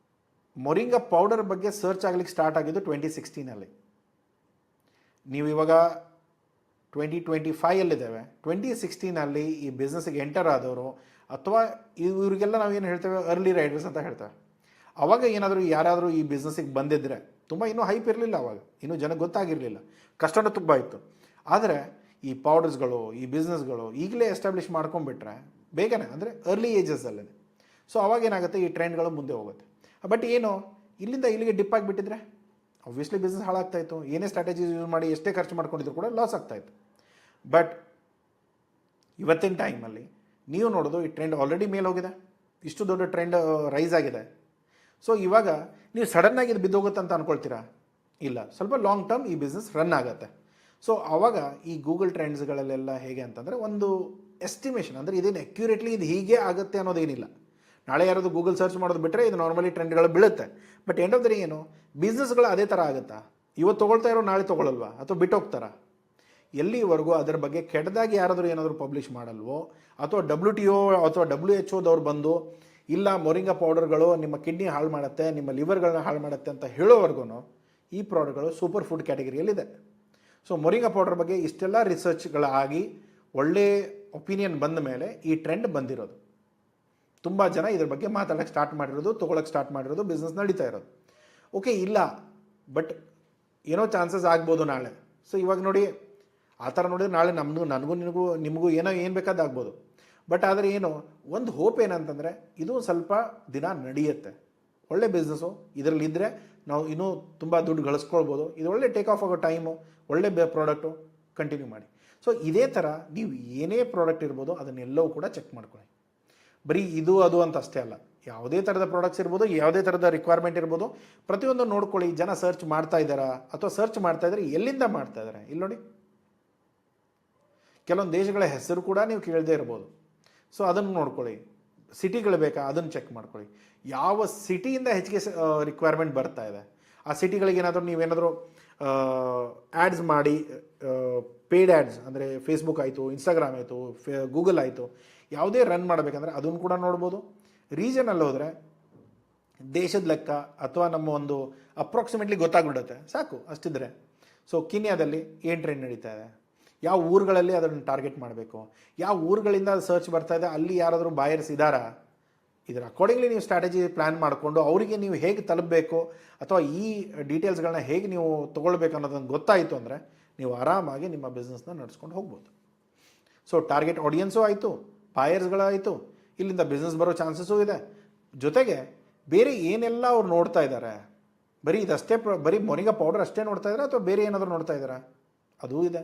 ಮೊರಿಂಗಾ ಪೌಡರ್ ಬಗ್ಗೆ ಸರ್ಚ್ ಆಗಲಿಕ್ಕೆ ಸ್ಟಾರ್ಟ್ ಆಗಿದ್ದು 2016 ನೀವು ಇವಾಗ 2025 2016 ಈ ಬಿಸ್ನೆಸ್ಗೆ ಎಂಟರ್ ಆದವರು ಅಥವಾ ಇವರಿಗೆಲ್ಲ ನಾವೇನು ಹೇಳ್ತೇವೆ ಅರ್ಲಿ ರೈಡರ್ಸ್ ಅಂತ ಹೇಳ್ತೇವೆ. ಅವಾಗ ಏನಾದರೂ ಯಾರಾದರೂ ಈ ಬಿಸ್ನೆಸ್ಸಿಗೆ ಬಂದಿದ್ದರೆ, ತುಂಬ ಇನ್ನೂ ಹೈಪ್ ಇರಲಿಲ್ಲ ಅವಾಗ, ಇನ್ನೂ ಜನಕ್ಕೆ ಗೊತ್ತಾಗಿರಲಿಲ್ಲ, ಕಷ್ಟನೂ ತುಂಬ ಇತ್ತು. ಆದರೆ ಈ ಪೌಡರ್ಸ್ಗಳು, ಈ ಬಿಸ್ನೆಸ್ಗಳು ಈಗಲೇ ಎಸ್ಟಾಬ್ಲಿಷ್ ಮಾಡ್ಕೊಂಡ್ಬಿಟ್ರೆ ಬೇಗನೆ, ಅಂದರೆ ಅರ್ಲಿ ಏಜಸ್ಸಲ್ಲೇ. ಸೊ ಅವಾಗ ಏನಾಗುತ್ತೆ, ಈ ಟ್ರೆಂಡ್ಗಳು ಮುಂದೆ ಹೋಗುತ್ತೆ. ಬಟ್ ಏನು, ಇಲ್ಲಿಂದ ಇಲ್ಲಿಗೆ ಡಿಪ್ ಆಗಿಬಿಟ್ಟಿದ್ರೆ ಆಬ್ವಿಯಸ್ಲಿ ಬಿಸ್ನೆಸ್ ಹಾಳಾಗ್ತಾಯಿತ್ತು. ಏನೇ ಸ್ಟ್ರಾಟಜೀಸ್ ಯೂಸ್ ಮಾಡಿ ಎಷ್ಟೇ ಖರ್ಚು ಮಾಡ್ಕೊಂಡಿದ್ರು ಕೂಡ ಲಾಸ್ ಆಗ್ತಾಯಿತ್ತು. ಬಟ್ ಇವತ್ತಿನ ಟೈಮಲ್ಲಿ ನೀವು ನೋಡೋದು ಈ ಟ್ರೆಂಡ್ ಆಲ್ರೆಡಿ ಮೇಲೆ ಹೋಗಿದೆ, ಇಷ್ಟು ದೊಡ್ಡ ಟ್ರೆಂಡ್ ರೈಸ್ ಆಗಿದೆ. ಸೊ ಇವಾಗ ನೀವು ಸಡನ್ನಾಗಿ ಇದು ಬಿದ್ದೋಗುತ್ತೆ ಅಂತ ಅಂದ್ಕೊಳ್ತೀರಾ? ಇಲ್ಲ, ಸ್ವಲ್ಪ ಲಾಂಗ್ ಟರ್ಮ್ ಈ ಬಿಸ್ನೆಸ್ ರನ್ ಆಗುತ್ತೆ. ಸೊ ಆವಾಗ ಈ ಗೂಗಲ್ ಟ್ರೆಂಡ್ಸ್ಗಳಲ್ಲೆಲ್ಲ ಹೇಗೆ ಅಂತಂದರೆ ಒಂದು ಎಸ್ಟಿಮೇಷನ್, ಅಂದರೆ ಇದೇನು ಅಕ್ಯುರೇಟ್ಲಿ ಇದು ಹೀಗೆ ಆಗುತ್ತೆ ಅನ್ನೋದೇನಿಲ್ಲ. ನಾಳೆ ಯಾರಾದರೂ ಗೂಗಲ್ ಸರ್ಚ್ ಮಾಡೋದು ಬಿಟ್ಟರೆ ಇದು ನಾರ್ಮಲಿ ಟ್ರೆಂಡ್ಗಳು ಬೀಳುತ್ತೆ. But end of the day ಏನು, ಬಿಸ್ನೆಸ್ಗಳು ಅದೇ ಥರ ಆಗುತ್ತಾ? ಇವತ್ತು ತೊಗೊಳ್ತಾ ಇರೋ ನಾಳೆ ತೊಗೊಳಲ್ವಾ, ಅಥವಾ ಬಿಟ್ಟು ಹೋಗ್ತಾರಾ? ಎಲ್ಲಿವರೆಗೂ ಅದರ ಬಗ್ಗೆ ಕೆಟ್ಟದಾಗಿ ಯಾರಾದರೂ ಏನಾದರೂ ಪಬ್ಲಿಷ್ ಮಾಡಲ್ವೋ, ಅಥವಾ WTO ಅಥವಾ WHO ಬಂದು ಇಲ್ಲ ಮೊರಿಂಗಾ ಪೌಡರ್ಗಳು ನಿಮ್ಮ ಕಿಡ್ನಿ ಹಾಳು ಮಾಡುತ್ತೆ, ನಿಮ್ಮ ಲಿವರ್ಗಳನ್ನ ಹಾಳು ಮಾಡುತ್ತೆ ಅಂತ ಹೇಳೋವರೆಗೂ ಈ ಪ್ರಾಡಕ್ಟ್ಗಳು ಸೂಪರ್ ಫುಡ್ ಕ್ಯಾಟಗರಿಯಲ್ಲಿದೆ. ಸೊ ಮೊರಿಂಗಾ ಪೌಡರ್ ಬಗ್ಗೆ ಇಷ್ಟೆಲ್ಲ ರಿಸರ್ಚ್ಗಳಾಗಿ ಒಳ್ಳೆ ಒಪಿನಿಯನ್ ಬಂದ ಮೇಲೆ ಈ ಟ್ರೆಂಡ್ ಬಂದಿರೋದು. ತುಂಬ ಜನ ಇದ್ರ ಬಗ್ಗೆ ಮಾತಾಡೋಕ್ಕೆ ಸ್ಟಾರ್ಟ್ ಮಾಡಿರೋದು, ತೊಗೊಳಕ್ಕೆ ಸ್ಟಾರ್ಟ್ ಮಾಡಿರೋದು, ಬಿಸ್ನೆಸ್ ನಡೀತಾ ಇರೋದು. ಓಕೆ, ಇಲ್ಲ ಬಟ್ ಏನೋ ಚಾನ್ಸಸ್ ಆಗ್ಬೋದು ನಾಳೆ. ಸೊ ಇವಾಗ ನೋಡಿ, ಆ ಥರ ನೋಡಿದ್ರೆ ನಾಳೆ ನನಗೂ ನಿಮಗೂ ಏನು ಬೇಕಾದಾಗ್ಬೋದು. ಬಟ್ ಆದರೆ ಏನು ಒಂದು ಹೋಪ್ ಏನಂತಂದರೆ, ಇದು ಸ್ವಲ್ಪ ದಿನ ನಡೆಯುತ್ತೆ, ಒಳ್ಳೆ ಬಿಸ್ನೆಸ್ಸು, ಇದರಲ್ಲಿದ್ದರೆ ನಾವು ಇನ್ನೂ ತುಂಬ ದುಡ್ಡು ಗಳಿಸ್ಕೊಳ್ಬೋದು. ಇದು ಒಳ್ಳೆ ಟೇಕ್ ಆಫ್ ಆಗೋ ಟೈಮು, ಒಳ್ಳೆ ಪ್ರಾಡಕ್ಟು, ಕಂಟಿನ್ಯೂ ಮಾಡಿ. ಸೊ ಇದೇ ಥರ ನೀವು ಏನೇ ಪ್ರಾಡಕ್ಟ್ ಇರ್ಬೋದು ಅದನ್ನೆಲ್ಲವೂ ಕೂಡ ಚೆಕ್ ಮಾಡ್ಕೊಳ್ಳಿ. ಬರೀ ಇದು ಅದು ಅಂತ ಅಷ್ಟೇ ಅಲ್ಲ, ಯಾವುದೇ ಥರದ ಪ್ರಾಡಕ್ಟ್ಸ್ ಇರ್ಬೋದು, ಯಾವುದೇ ಥರದ ರಿಕ್ವೈರ್ಮೆಂಟ್ ಇರ್ಬೋದು, ಪ್ರತಿಯೊಂದು ನೋಡ್ಕೊಳ್ಳಿ. ಜನ ಸರ್ಚ್ ಮಾಡ್ತಾ ಇದ್ದಾರಾ, ಅಥವಾ ಸರ್ಚ್ ಮಾಡ್ತಾ ಇದ್ದಾರೆ ಎಲ್ಲಿಂದ ಮಾಡ್ತಾ ಇದ್ದಾರೆ? ಇಲ್ಲಿ ನೋಡಿ, ಕೆಲವೊಂದು ದೇಶಗಳ ಹೆಸರು ಕೂಡ ನೀವು ಕೇಳದೇ ಇರ್ಬೋದು. ಸೊ ಅದನ್ನು ನೋಡ್ಕೊಳ್ಳಿ. ಸಿಟಿಗಳು ಬೇಕಾ ಅದನ್ನು ಚೆಕ್ ಮಾಡ್ಕೊಳ್ಳಿ. ಯಾವ ಸಿಟಿಯಿಂದ ಹೆಚ್ಚಿಗೆ ರಿಕ್ವೈರ್ಮೆಂಟ್ ಬರ್ತಾ ಇದೆ, ಆ ಸಿಟಿಗಳಿಗೆ ನೀವೇನಾದರೂ ಆ್ಯಡ್ಸ್ ಮಾಡಿ, ಪೇಯ್ಡ್ ಆ್ಯಡ್ಸ್ ಅಂದರೆ ಫೇಸ್ಬುಕ್ ಆಯಿತು, ಇನ್ಸ್ಟಾಗ್ರಾಮ್ ಆಯಿತು, ಗೂಗಲ್ ಆಯಿತು, ಯಾವುದೇ ರನ್ ಮಾಡಬೇಕಂದ್ರೆ ಅದನ್ನು ಕೂಡ ನೋಡ್ಬೋದು. ರೀಜನಲ್ಲಿ ಹೋದರೆ ದೇಶದ ಲೆಕ್ಕ ಅಥವಾ ನಮ್ಮ ಒಂದು ಅಪ್ರಾಕ್ಸಿಮೇಟ್ಲಿ ಗೊತ್ತಾಗ್ಬಿಡುತ್ತೆ, ಸಾಕು ಅಷ್ಟಿದ್ರೆ. ಸೊ ಕಿನ್ಯಾದಲ್ಲಿ ಏನು ಟ್ರೆಂಡ್ ನಡೀತಾ ಇದೆ, ಯಾವ ಊರುಗಳಲ್ಲಿ ಅದನ್ನು ಟಾರ್ಗೆಟ್ ಮಾಡಬೇಕು, ಯಾವ ಊರುಗಳಿಂದ ಅದು ಸರ್ಚ್ ಬರ್ತಾ ಇದೆ, ಅಲ್ಲಿ ಯಾರಾದರೂ ಬಾಯರ್ಸ್ ಇದ್ದಾರಾ, ಇದರ ಅಕಾರ್ಡಿಂಗ್ಲಿ ನೀವು ಸ್ಟ್ರಾಟಜಿ ಪ್ಲ್ಯಾನ್ ಮಾಡಿಕೊಂಡು ಅವರಿಗೆ ನೀವು ಹೇಗೆ ತಲುಪಬೇಕು ಅಥವಾ ಈ ಡೀಟೇಲ್ಸ್ಗಳನ್ನ ಹೇಗೆ ನೀವು ತೊಗೊಳ್ಬೇಕು ಅನ್ನೋದನ್ನು ಗೊತ್ತಾಯಿತು ಅಂದರೆ ನೀವು ಆರಾಮಾಗಿ ನಿಮ್ಮ ಬಿಸ್ನೆಸ್ನ ನಡೆಸ್ಕೊಂಡು ಹೋಗ್ಬೋದು. ಸೊ ಟಾರ್ಗೆಟ್ ಆಡಿಯನ್ಸು ಆಯಿತು, ಬಾಯರ್ಸ್ಗಳಾಯಿತು, ಇಲ್ಲಿಂದ ಬಿಸ್ನೆಸ್ ಬರೋ ಚಾನ್ಸಸ್ಸೂ ಇದೆ. ಜೊತೆಗೆ ಬೇರೆ ಏನೆಲ್ಲ ಅವ್ರು ನೋಡ್ತಾ ಇದ್ದಾರೆ, ಬರೀ ಇದಷ್ಟೇ ಬರೀ ಮೊರಿಂಗಾ ಪೌಡರ್ ಅಷ್ಟೇ ನೋಡ್ತಾ ಇದ್ದಾರೆ ಅಥವಾ ಬೇರೆ ಏನಾದರೂ ನೋಡ್ತಾ ಇದ್ದಾರಾ, ಅದೂ ಇದೆ.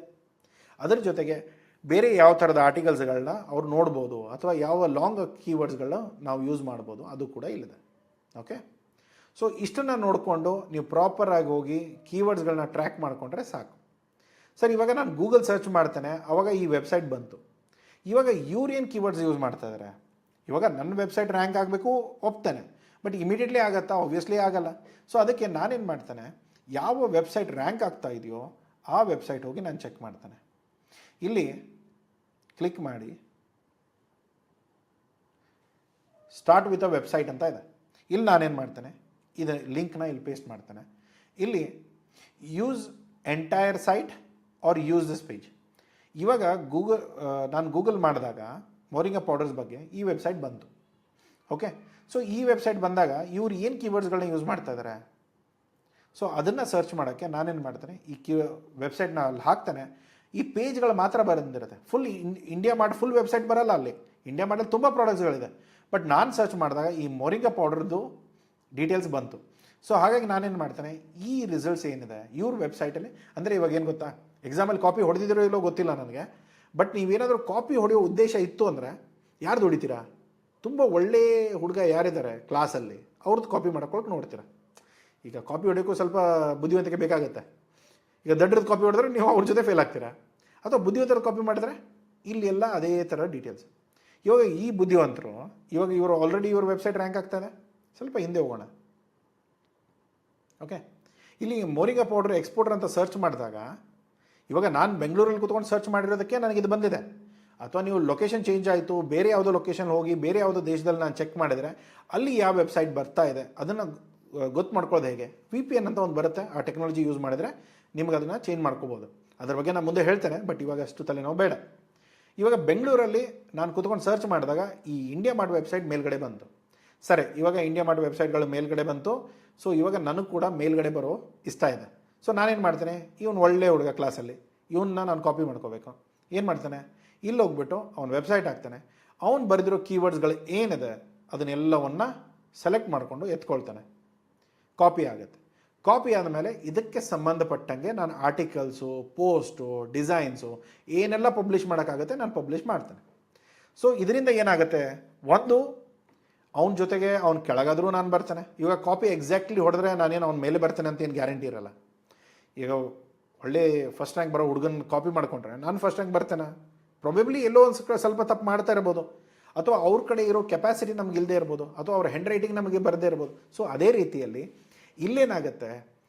ಅದರ ಜೊತೆಗೆ ಬೇರೆ ಯಾವ ಥರದ ಆರ್ಟಿಕಲ್ಸ್ಗಳನ್ನ ಅವ್ರು ನೋಡ್ಬೋದು, ಅಥವಾ ಯಾವ ಲಾಂಗ್ ಕೀವರ್ಡ್ಸ್ಗಳನ್ನ ನಾವು ಯೂಸ್ ಮಾಡ್ಬೋದು, ಅದು ಕೂಡ ಇಲ್ಲಿದೆ. ಓಕೆ, ಸೊ ಇಷ್ಟನ್ನು ನೋಡಿಕೊಂಡು ನೀವು ಪ್ರಾಪರಾಗಿ ಹೋಗಿ ಕೀವರ್ಡ್ಸ್ಗಳನ್ನ ಟ್ರ್ಯಾಕ್ ಮಾಡಿಕೊಂಡ್ರೆ ಸಾಕು. ಸರ್, ಇವಾಗ ನಾನು ಗೂಗಲ್ ಸರ್ಚ್ ಮಾಡ್ತೇನೆ, ಆವಾಗ ಈ ವೆಬ್ಸೈಟ್ ಬಂತು. ಇವಾಗ ಇವ್ರು ಏನು ಕೀವರ್ಡ್ಸ್ ಯೂಸ್ ಮಾಡ್ತಾ ಇದ್ದಾರೆ, ಇವಾಗ ನನ್ನ ವೆಬ್ಸೈಟ್ ರ್ಯಾಂಕ್ ಆಗಬೇಕು ಒಪ್ತಾನೆ, ಬಟ್ ಇಮಿಡಿಯೇಟ್ಲಿ ಆಗುತ್ತಾ? ಆಬ್ವಿಯಸ್ಲಿ ಆಗಲ್ಲ. ಸೊ ಅದಕ್ಕೆ ನಾನೇನು ಮಾಡ್ತಾನೆ, ಯಾವ ವೆಬ್ಸೈಟ್ ರ್ಯಾಂಕ್ ಆಗ್ತಾ ಇದೆಯೋ ಆ ವೆಬ್ಸೈಟ್ ಹೋಗಿ ನಾನು ಚೆಕ್ ಮಾಡ್ತಾನೆ. ಇಲ್ಲಿ ಕ್ಲಿಕ್ ಮಾಡಿ ಸ್ಟಾರ್ಟ್ ವಿತ್ ಅ ವೆಬ್ಸೈಟ್ ಅಂತ ಇದೆ. ಇಲ್ಲಿ ನಾನೇನು ಮಾಡ್ತೇನೆ, ಇದು ಲಿಂಕ್ನ ಇಲ್ಲಿ ಪೇಸ್ಟ್ ಮಾಡ್ತೇನೆ. ಇಲ್ಲಿ use entire site or use this page. ಇವಾಗ ನಾನು ಗೂಗಲ್ ಮಾಡಿದಾಗ ಮೊರಿಂಗಾ ಪೌಡರ್ಸ್ ಬಗ್ಗೆ ಈ ವೆಬ್ಸೈಟ್ ಬಂತು. ಓಕೆ, ಸೊ ಈ ವೆಬ್ಸೈಟ್ ಬಂದಾಗ ಇವ್ರು ಏನು ಕೀವರ್ಡ್ಸ್ಗಳನ್ನ ಯೂಸ್ ಮಾಡ್ತಾ ಇದ್ದಾರೆ, ಸೊ ಅದನ್ನು ಸರ್ಚ್ ಮಾಡೋಕ್ಕೆ ನಾನೇನು ಮಾಡ್ತೇನೆ, ಈ ವೆಬ್ಸೈಟ್ನ ಅಲ್ಲಿ ಹಾಕ್ತಾನೆ. ಈ ಪೇಜ್ಗಳು ಮಾತ್ರ ಬಂದಿರುತ್ತೆ, full India mart full website ಬರಲ್ಲ. ಅಲ್ಲಿ ಇಂಡಿಯಾ ಮಾರ್ಟಲ್ಲಿ ತುಂಬ ಪ್ರಾಡಕ್ಟ್ಸ್ಗಳಿದೆ, ಬಟ್ ನಾನು ಸರ್ಚ್ ಮಾಡಿದಾಗ ಈ ಮೊರಿಂಗಾ ಪೌಡರ್ದು ಡೀಟೇಲ್ಸ್ ಬಂತು. ಸೊ ಹಾಗಾಗಿ ನಾನೇನು ಮಾಡ್ತೇನೆ, ಈ ರಿಸಲ್ಟ್ಸ್ ಏನಿದೆ ಇವ್ರ ವೆಬ್ಸೈಟಲ್ಲಿ, ಅಂದರೆ ಇವಾಗ ಏನು ಗೊತ್ತಾ, ಎಕ್ಸಾಮಲ್ಲಿ ಕಾಪಿ ಹೊಡೆದಿರೋ ಇಲ್ಲೋ ಗೊತ್ತಿಲ್ಲ ನನಗೆ, ಬಟ್ ನೀವೇನಾದರೂ ಕಾಪಿ ಹೊಡೆಯೋ ಉದ್ದೇಶ ಇತ್ತು ಅಂದರೆ ಯಾರ್ದು ಹೊಡಿತೀರಾ? ತುಂಬ ಒಳ್ಳೆ ಹುಡುಗ ಯಾರಿದ್ದಾರೆ ಕ್ಲಾಸಲ್ಲಿ ಅವ್ರದ್ದು ಕಾಪಿ ಮಾಡ್ಕೊಳಕ್ಕೆ ನೋಡ್ತೀರಾ. ಈಗ ಕಾಪಿ ಹೊಡೆಯೋಕ್ಕೂ ಸ್ವಲ್ಪ ಬುದ್ಧಿವಂತಿಕೆ ಬೇಕಾಗುತ್ತೆ. ಈಗ ದಡ್ಡದ ಕಾಪಿ ಹೊಡೆದ್ರೆ ನೀವು ಅವ್ರ ಜೊತೆ ಫೇಲ್ ಆಗ್ತೀರಾ, ಅಥವಾ ಬುದ್ಧಿವಂತರ ಕಾಪಿ ಮಾಡಿದ್ರೆ ಇಲ್ಲಿ ಎಲ್ಲ ಅದೇ ಥರ ಡೀಟೇಲ್ಸ್. ಇವಾಗ ಈ ಬುದ್ಧಿವಂತರು ಇವಾಗ ಇವರು ಆಲ್ರೆಡಿ ಇವ್ರ ವೆಬ್ಸೈಟ್ ರ್ಯಾಂಕ್ ಆಗ್ತಾಯಿದೆ. ಸ್ವಲ್ಪ ಹಿಂದೆ ಹೋಗೋಣ. ಓಕೆ, ಇಲ್ಲಿ ಮೋರಿಂಗಾ ಪೌಡ್ರ್ ಎಕ್ಸ್ಪೋರ್ಟರ್ ಅಂತ ಸರ್ಚ್ ಮಾಡಿದಾಗ ಇವಾಗ ನಾನು ಬೆಂಗಳೂರಲ್ಲಿ ಕೂತ್ಕೊಂಡು ಸರ್ಚ್ ಮಾಡಿರೋದಕ್ಕೆ ನನಗಿದು ಬಂದಿದೆ. ಅಥವಾ ನೀವು ಲೊಕೇಶನ್ ಚೇಂಜ್ ಆಯಿತು, ಬೇರೆ ಯಾವುದೋ ಲೊಕೇಶನ್ ಹೋಗಿ ಬೇರೆ ಯಾವುದೋ ದೇಶದಲ್ಲಿ ನಾನು ಚೆಕ್ ಮಾಡಿದರೆ ಅಲ್ಲಿ ಯಾವ ವೆಬ್ಸೈಟ್ ಬರ್ತಾ ಇದೆ ಅದನ್ನು ಗೊತ್ತು ಮಾಡ್ಕೊಳ್ಳೋದು ಹೇಗೆ? VPN ಅಂತ ಒಂದು ಬರುತ್ತೆ, ಆ ಟೆಕ್ನಾಲಜಿ ಯೂಸ್ ಮಾಡಿದರೆ ನಿಮ್ಗೆ ಅದನ್ನು ಚೇಂಜ್ ಮಾಡ್ಕೋಬೋದು. ಅದ್ರ ಬಗ್ಗೆ ನಾನು ಮುಂದೆ ಹೇಳ್ತೇನೆ, ಬಟ್ ಇವಾಗ ಅಷ್ಟು ತಲೆನೋವು ಬೇಡ. ಇವಾಗ ಬೆಂಗಳೂರಲ್ಲಿ ನಾನು ಕೂತ್ಕೊಂಡು ಸರ್ಚ್ ಮಾಡಿದಾಗ ಈ ಇಂಡಿಯಾ ಮಾರ್ಟ್ ವೆಬ್ಸೈಟ್ ಮೇಲ್ಗಡೆ ಬಂತು. ಸರಿ, ಇವಾಗ ಇಂಡಿಯಾ ಮಾರ್ಟ್ ವೆಬ್ಸೈಟ್ಗಳು ಮೇಲ್ಗಡೆ ಬಂತು. ಸೊ ಇವಾಗ ನನಗೆ ಕೂಡ ಮೇಲ್ಗಡೆ ಬರೋ ಇಷ್ಟ ಇದೆ. ಸೊ ನಾನೇನು ಮಾಡ್ತೇನೆ, ಇವನು ಒಳ್ಳೆ ಹುಡುಗ ಕ್ಲಾಸಲ್ಲಿ, ಇವನ್ನ ನಾನು ಕಾಪಿ ಮಾಡ್ಕೋಬೇಕು. ಏನು ಮಾಡ್ತಾನೆ, ಇಲ್ಲಿ ಹೋಗ್ಬಿಟ್ಟು ಅವ್ನ ವೆಬ್ಸೈಟ್ ಹಾಕ್ತಾನೆ, ಅವ್ನು ಬರೆದಿರೋ ಕೀವರ್ಡ್ಸ್ಗಳು ಏನಿದೆ ಅದನ್ನೆಲ್ಲವನ್ನು ಸೆಲೆಕ್ಟ್ ಮಾಡಿಕೊಂಡು ಎತ್ಕೊಳ್ತಾನೆ. ಕಾಪಿ ಆಗುತ್ತೆ. ಕಾಪಿ ಆದಮೇಲೆ ಇದಕ್ಕೆ ಸಂಬಂಧಪಟ್ಟಂಗೆ ನಾನು ಆರ್ಟಿಕಲ್ಸು, ಪೋಸ್ಟು, ಡಿಸೈನ್ಸು ಏನೆಲ್ಲ ಪಬ್ಲಿಷ್ ಮಾಡೋಕ್ಕಾಗುತ್ತೆ ನಾನು ಪಬ್ಲಿಷ್ ಮಾಡ್ತೇನೆ. ಸೊ ಇದರಿಂದ ಏನಾಗುತ್ತೆ, ಒಂದು ಅವನ ಜೊತೆಗೆ ಅವ್ನ ಕೆಳಗಾದರೂ ನಾನು ಬರ್ತಾನೆ. ಇವಾಗ ಕಾಪಿ ಎಕ್ಸಾಕ್ಟ್ಲಿ ಹೊಡೆದ್ರೆ ನಾನೇನು ಅವ್ನ ಮೇಲೆ ಬರ್ತಾನೆ ಅಂತ ಏನು ಗ್ಯಾರಂಟಿ ಇರಲ್ಲ. ಈಗ ಒಳ್ಳೆ ಫಸ್ಟ್ ರ್ಯಾಂಕ್ ಬರೋ ಹುಡುಗನ ಕಾಪಿ ಮಾಡಿಕೊಂಡ್ರೆ ನಾನು ಫಸ್ಟ್ ರ್ಯಾಂಕ್ ಬರ್ತೇನೆ? ಪ್ರೊಬೆಬ್ಲಿ ಎಲ್ಲೋ ಒಂದು ಸ್ವಲ್ಪ ತಪ್ಪು ಮಾಡ್ತಾ ಇರ್ಬೋದು, ಅಥವಾ ಅವ್ರ ಕಡೆ ಇರೋ ಕೆಪಾಸಿಟಿ ನಮ್ಗೆ ಇಲ್ಲದೆ ಇರ್ಬೋದು, ಅಥವಾ ಅವ್ರ ಹ್ಯಾಂಡ್ ರೈಟಿಂಗ್ ನಮಗೆ ಬರದೇ ಇರ್ಬೋದು. ಸೊ ಅದೇ ರೀತಿಯಲ್ಲಿ ಇಲ್ಲೇನಾಗುತ್ತೆ,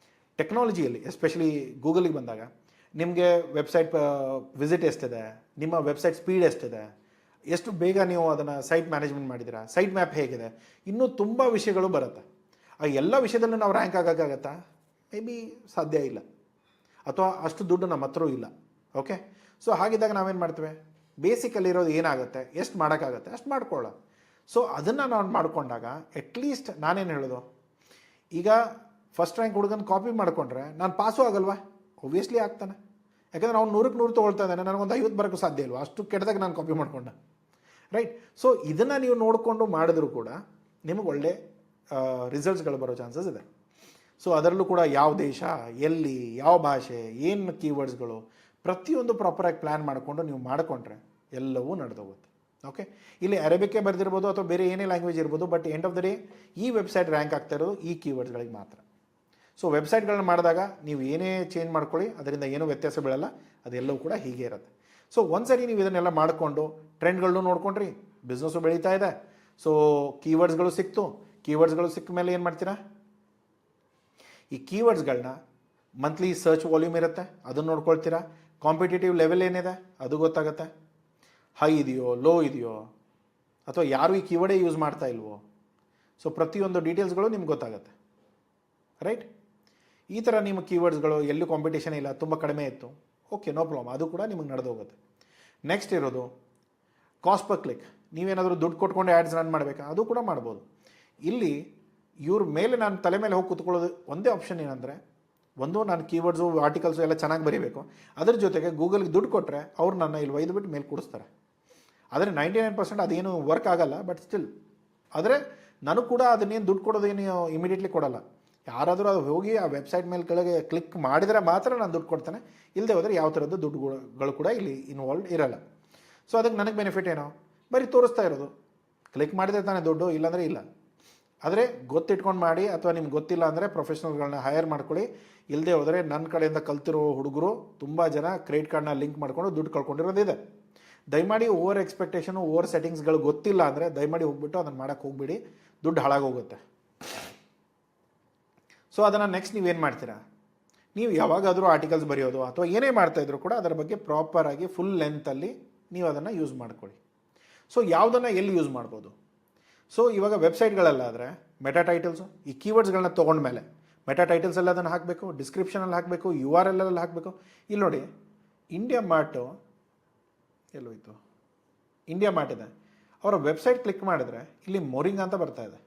ಟೆಕ್ನಾಲಜಿಯಲ್ಲಿ ಎಸ್ಪೆಷಲಿ ಗೂಗಲಿಗೆ ಬಂದಾಗ ನಿಮಗೆ ವೆಬ್ಸೈಟ್ ವಿಸಿಟ್ ಎಷ್ಟಿದೆ, ನಿಮ್ಮ ವೆಬ್ಸೈಟ್ ಸ್ಪೀಡ್ ಎಷ್ಟಿದೆ, ಎಷ್ಟು ಬೇಗ ನೀವು ಅದನ್ನು ಸೈಟ್ ಮ್ಯಾನೇಜ್ಮೆಂಟ್ ಮಾಡಿದ್ದೀರಾ, ಸೈಟ್ ಮ್ಯಾಪ್ ಹೇಗಿದೆ, ಇನ್ನೂ ತುಂಬ ವಿಷಯಗಳು ಬರುತ್ತೆ. ಆ ಎಲ್ಲ ವಿಷಯದಲ್ಲೂ ನಾವು ರ್ಯಾಂಕ್ ಆಗೋಕ್ಕಾಗತ್ತಾ? ಮೇ ಬಿ ಸಾಧ್ಯ ಇಲ್ಲ, ಅಥವಾ ಅಷ್ಟು ದುಡ್ಡು ನಮ್ಮ ಹತ್ರ ಇಲ್ಲ. ಓಕೆ, ಸೊ ಹಾಗಿದ್ದಾಗ ನಾವೇನು ಮಾಡ್ತೇವೆ, ಬೇಸಿಕಲ್ಲಿರೋದು ಏನಾಗುತ್ತೆ, ಎಷ್ಟು ಮಾಡೋಕ್ಕಾಗತ್ತೆ ಅಷ್ಟು ಮಾಡ್ಕೊಳ್ಳ. ಸೊ ಅದನ್ನು ನಾನು ಮಾಡಿಕೊಂಡಾಗ ಅಟ್ಲೀಸ್ಟ್ ನಾನೇನು ಹೇಳೋದು, ಈಗ ಫಸ್ಟ್ ರ್ಯಾಂಕ್ ಹುಡುಗನ ಕಾಪಿ ಮಾಡಿಕೊಂಡ್ರೆ ನಾನು ಪಾಸು ಆಗಲ್ವಾ? ಒಬ್ವಿಯಸ್ಲಿ ಆಗ್ತಾನೆ, ಯಾಕಂದರೆ ಅವ್ನು 100ಕ್ಕೆ 100 ತೊಗೊಳ್ತಾ ಇದ್ದಾನೆ, ನನಗೊಂದು 50 ಬರೋಕ್ಕೂ ಸಾಧ್ಯ ಇಲ್ವಾ? ಅಷ್ಟು ಕೆಟ್ಟದಾಗ ನಾನು ಕಾಪಿ ಮಾಡ್ಕೊಂಡೆ, ರೈಟ್? ಸೊ ಇದನ್ನು ನೀವು ನೋಡಿಕೊಂಡು ಮಾಡಿದ್ರು ಕೂಡ ನಿಮಗೆ ಒಳ್ಳೆ ರಿಸಲ್ಟ್ಸ್ಗಳು ಬರೋ ಚಾನ್ಸಸ್ ಇದೆ. ಸೊ ಅದರಲ್ಲೂ ಕೂಡ ಯಾವ ದೇಶ, ಎಲ್ಲಿ, ಯಾವ ಭಾಷೆ, ಏನು ಕೀವರ್ಡ್ಸ್ಗಳು, ಪ್ರತಿಯೊಂದು ಪ್ರಾಪರಾಗಿ ಪ್ಲ್ಯಾನ್ ಮಾಡಿಕೊಂಡು ನೀವು ಮಾಡಿಕೊಂಡ್ರೆ ಎಲ್ಲವೂ ನಡೆದೋಗುತ್ತೆ. ಓಕೆ, ಇಲ್ಲಿ ಅರೇಬಿಕ್ಕೆ ಬರೆದಿರ್ಬೋದು ಅಥವಾ ಬೇರೆ ಏನೇ ಲ್ಯಾಂಗ್ವೇಜ್ ಇರ್ಬೋದು, but end of the day ಈ ವೆಬ್ಸೈಟ್ ರ್ಯಾಂಕ್ ಆಗ್ತಾ ಇರೋದು ಈ ಕೀವರ್ಡ್ಸ್ಗಳಿಗೆ ಮಾತ್ರ. ಸೊ ವೆಬ್ಸೈಟ್ಗಳನ್ನ ಮಾಡಿದಾಗ ನೀವು ಏನೇ ಚೇಂಜ್ ಮಾಡ್ಕೊಳ್ಳಿ, ಅದರಿಂದ ಏನೂ ವ್ಯತ್ಯಾಸ ಬೀಳಲ್ಲ, ಅದೆಲ್ಲವೂ ಕೂಡ ಹೀಗೆ ಇರುತ್ತೆ. ಸೊ ಒಂದ್ಸರಿ ನೀವು ಇದನ್ನೆಲ್ಲ ಮಾಡಿಕೊಂಡು ಟ್ರೆಂಡ್ಗಳನ್ನೂ ನೋಡ್ಕೊಂಡ್ರಿ, ಬಿಸ್ನೆಸ್ಸು ಬೆಳೀತಾ ಇದೆ, ಸೊ ಕೀವರ್ಡ್ಸ್ಗಳು ಸಿಕ್ತು. ಕೀವರ್ಡ್ಸ್ಗಳು ಸಿಕ್ಕ ಮೇಲೆ ಏನು ಮಾಡ್ತೀರಾ, ಈ ಕೀವರ್ಡ್ಸ್ಗಳನ್ನ ಮಂತ್ಲಿ ಸರ್ಚ್ ವಾಲ್ಯೂಮ್ ಇರುತ್ತೆ, ಅದನ್ನು ನೋಡ್ಕೊಳ್ತೀರಾ. ಕಾಂಪಿಟೇಟಿವ್ ಲೆವೆಲ್ ಏನಿದೆ ಅದು ಗೊತ್ತಾಗುತ್ತೆ, ಹೈ ಇದೆಯೋ, ಲೋ ಇದೆಯೋ, ಅಥವಾ ಯಾರು ಈ ಕೀವರ್ಡೇ ಯೂಸ್ ಮಾಡ್ತಾ ಇಲ್ವೋ. ಸೊ ಪ್ರತಿಯೊಂದು ಡೀಟೇಲ್ಸ್ಗಳು ನಿಮ್ಗೆ ಗೊತ್ತಾಗುತ್ತೆ, ರೈಟ್? ಈ ಥರ ನಿಮ್ಮ ಕೀವರ್ಡ್ಸ್ಗಳು ಎಲ್ಲೂ ಕಾಂಪಿಟೇಷನ್ ಇಲ್ಲ, ತುಂಬ ಕಡಿಮೆ ಇತ್ತು, ಓಕೆ, ನೋ ಪ್ರಾಬ್ಲಮ್, ಅದು ಕೂಡ ನಿಮಗೆ ನಡೆದೋಗುತ್ತೆ. ನೆಕ್ಸ್ಟ್ ಇರೋದು ಕಾಸ್ಟ್ ಪರ್ ಕ್ಲಿಕ್. ನೀವೇನಾದರೂ ದುಡ್ಡು ಕೊಟ್ಕೊಂಡು ಆ್ಯಡ್ಸ್ ರನ್ ಮಾಡಬೇಕಾ, ಅದು ಕೂಡ ಮಾಡ್ಬೋದು. ಇಲ್ಲಿ ಇವ್ರ ಮೇಲೆ ನಾನು ತಲೆ ಮೇಲೆ ಹೋಗಿ ಕೂತ್ಕೊಳ್ಳೋದು ಒಂದೇ ಆಪ್ಷನ್ ಏನಂದರೆ, ಒಂದು ನಾನು ಕೀವರ್ಡ್ಸು, ಆರ್ಟಿಕಲ್ಸು ಎಲ್ಲ ಚೆನ್ನಾಗಿ ಬರೀಬೇಕು, ಅದ್ರ ಜೊತೆಗೆ ಗೂಗಲ್ಗೆ ದುಡ್ಡು ಕೊಟ್ಟರೆ ಅವ್ರು ನನ್ನ ಇಲ್ಲಿ ಒಯ್ದುಬಿಟ್ಟು ಮೇಲೆ ಕೂಡಿಸ್ತಾರೆ. ಆದರೆ 99% ಅದೇನು ವರ್ಕ್ ಆಗಲ್ಲ, ಬಟ್ ಸ್ಟಿಲ್. ಆದರೆ ನನಗೆ ಕೂಡ ಅದನ್ನೇನು ದುಡ್ಡು ಕೊಡೋದೇನು ಇಮಿಡಿಯೇಟ್ಲಿ ಕೊಡಲ್ಲ. ಯಾರಾದರೂ ಅದು ಹೋಗಿ ಆ ವೆಬ್ಸೈಟ್ ಮೇಲೆ ಕೆಳಗೆ ಕ್ಲಿಕ್ ಮಾಡಿದರೆ ಮಾತ್ರ ನಾನು ದುಡ್ಡು ಕೊಡ್ತೇನೆ, ಇಲ್ಲದೆ ಹೋದರೆ ಯಾವ ಥರದ್ದು ದುಡ್ಡುಗಳು ಕೂಡ ಇಲ್ಲಿ ಇನ್ವಾಲ್ವ್ ಇರಲ್ಲ. ಸೊ ಅದಕ್ಕೆ ನನಗೆ ಬೆನಿಫಿಟ್ ಏನೋ, ಬರೀ ತೋರಿಸ್ತಾ ಇರೋದು, ಕ್ಲಿಕ್ ಮಾಡಿದರೆ ತಾನೇ ದುಡ್ಡು, ಇಲ್ಲಾಂದರೆ ಇಲ್ಲ. ಆದರೆ ಗೊತ್ತಿಟ್ಕೊಂಡು ಮಾಡಿ, ಅಥವಾ ನಿಮ್ಗೆ ಗೊತ್ತಿಲ್ಲ ಅಂದರೆ ಪ್ರೊಫೆಷ್ನಲ್ಗಳನ್ನ ಹೈರ್ ಮಾಡ್ಕೊಳ್ಳಿ. ಇಲ್ಲದೆ ಹೋದರೆ ನನ್ನ ಕಡೆಯಿಂದ ಕಲ್ತಿರೋ ಹುಡುಗರು ತುಂಬ ಜನ ಕ್ರೆಡಿಟ್ ಕಾರ್ಡ್ನ ಲಿಂಕ್ ಮಾಡ್ಕೊಂಡು ದುಡ್ಡು ಕಳ್ಕೊಂಡಿರೋದಿದೆ. ದಯಮಾಡಿ ಓವರ್ ಎಕ್ಸ್ಪೆಕ್ಟೇಷನು, ಓವರ್ ಸೆಟ್ಟಿಂಗ್ಸ್ಗಳು ಗೊತ್ತಿಲ್ಲ ಅಂದರೆ ದಯಮಾಡಿ ಹೋಗ್ಬಿಟ್ಟು ಅದನ್ನು ಮಾಡೋಕ್ಕೆ ಹೋಗ್ಬಿಡಿ, ದುಡ್ಡು ಹಾಳಾಗೋಗುತ್ತೆ. ಸೊ ಅದನ್ನು ನೆಕ್ಸ್ಟ್ ನೀವೇನು ಮಾಡ್ತೀರಾ, ನೀವು ಯಾವಾಗಾದರೂ ಆರ್ಟಿಕಲ್ಸ್ ಬರೆಯೋದು ಅಥವಾ ಏನೇ ಮಾಡ್ತಾಯಿದ್ರು ಕೂಡ ಅದರ ಬಗ್ಗೆ ಪ್ರಾಪರಾಗಿ ಫುಲ್ ಲೆಂತಲ್ಲಿ ನೀವು ಅದನ್ನು ಯೂಸ್ ಮಾಡ್ಕೊಳ್ಳಿ. ಸೊ ಯಾವುದನ್ನು ಎಲ್ಲಿ ಯೂಸ್ ಮಾಡ್ಬೋದು, ಸೊ ಇವಾಗ ವೆಬ್ಸೈಟ್ಗಳಲ್ಲಾದರೆ ಮೆಟಾ ಟೈಟಲ್ಸು, ಈ ಕೀವರ್ಡ್ಸ್ಗಳನ್ನ ತೊಗೊಂಡ್ಮೇಲೆ ಮೆಟಾ ಟೈಟಲ್ಸ್ ಎಲ್ಲ ಅದನ್ನು ಹಾಕಬೇಕು, ಡಿಸ್ಕ್ರಿಪ್ಷನಲ್ಲಿ ಹಾಕಬೇಕು, URL ಅಲ್ಲಿ ಹಾಕಬೇಕು. ಇಲ್ಲಿ ನೋಡಿ, ಇಂಡಿಯಾ ಮಾರ್ಟು ಎಲ್ಲೋಯ್ತು, ಇಂಡಿಯಾ ಮಾರ್ಟ್ ಇದೆ, ಅವರ ವೆಬ್ಸೈಟ್ ಕ್ಲಿಕ್ ಮಾಡಿದ್ರೆ ಇಲ್ಲಿ ಮೊರಿಂಗ್ ಅಂತ ಬರ್ತಾ ಇದೆ,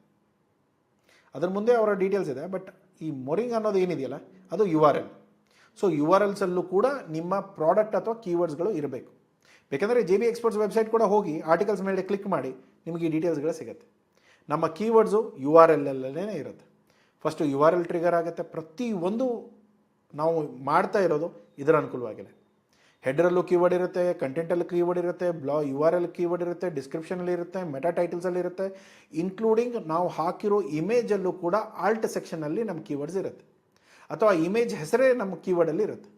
ಅದ್ರ ಮುಂದೆ ಅವರ ಡೀಟೇಲ್ಸ್ ಇದೆ. ಬಟ್ ಈ ಮೊರಿಂಗ್ ಅನ್ನೋದು ಏನಿದೆಯಲ್ಲ ಅದು URL. ಸೊ URLಸಲ್ಲೂ ಕೂಡ ನಿಮ್ಮ ಪ್ರಾಡಕ್ಟ್ ಅಥವಾ ಕೀವರ್ಡ್ಸ್ಗಳು ಇರಬೇಕು. ಬೇಕಂದರೆ JB ಎಕ್ಸ್ಪರ್ಟ್ಸ್ ವೆಬ್ಸೈಟ್ ಕೂಡ ಹೋಗಿ ಆರ್ಟಿಕಲ್ಸ್ ಮೇಲೆ ಕ್ಲಿಕ್ ಮಾಡಿ ನಿಮಗೆ ಈ ಡೀಟೇಲ್ಸ್ಗಳು ಸಿಗುತ್ತೆ. ನಮ್ಮ ಕೀವರ್ಡ್ಸು URLಲ್ಲೇ ಇರುತ್ತೆ. ಫಸ್ಟು URL ಟ್ರಿಗರ್ ಆಗುತ್ತೆ. ಪ್ರತಿಯೊಂದು ನಾವು ಮಾಡ್ತಾ ಇರೋದು ಇದರ ಅನುಕೂಲವಾಗಿದೆ. ಹೆಡ್ರಲ್ಲೂ ಕೀವರ್ಡ್ ಇರುತ್ತೆ, ಕಂಟೆಂಟಲ್ಲಿ ಕೀವರ್ಡ್ ಇರುತ್ತೆ, URL ಕೀವರ್ಡ್ ಇರುತ್ತೆ, ಡಿಸ್ಕ್ರಿಪ್ಷನಲ್ಲಿ ಇರುತ್ತೆ, ಮೆಟಾ ಟೈಟಲ್ಸಲ್ಲಿ ಇರುತ್ತೆ, ಇನ್ಕ್ಲೂಡಿಂಗ್ ನಾವು ಹಾಕಿರೋ ಇಮೇಜಲ್ಲೂ ಕೂಡ ಆಲ್ಟ್ ಸೆಕ್ಷನಲ್ಲಿ ನಮ್ಮ ಕೀವರ್ಡ್ಸ್ ಇರುತ್ತೆ, ಅಥವಾ ಇಮೇಜ್ ಹೆಸರೇ ನಮ್ಮ ಕೀವರ್ಡಲ್ಲಿ ಇರುತ್ತೆ.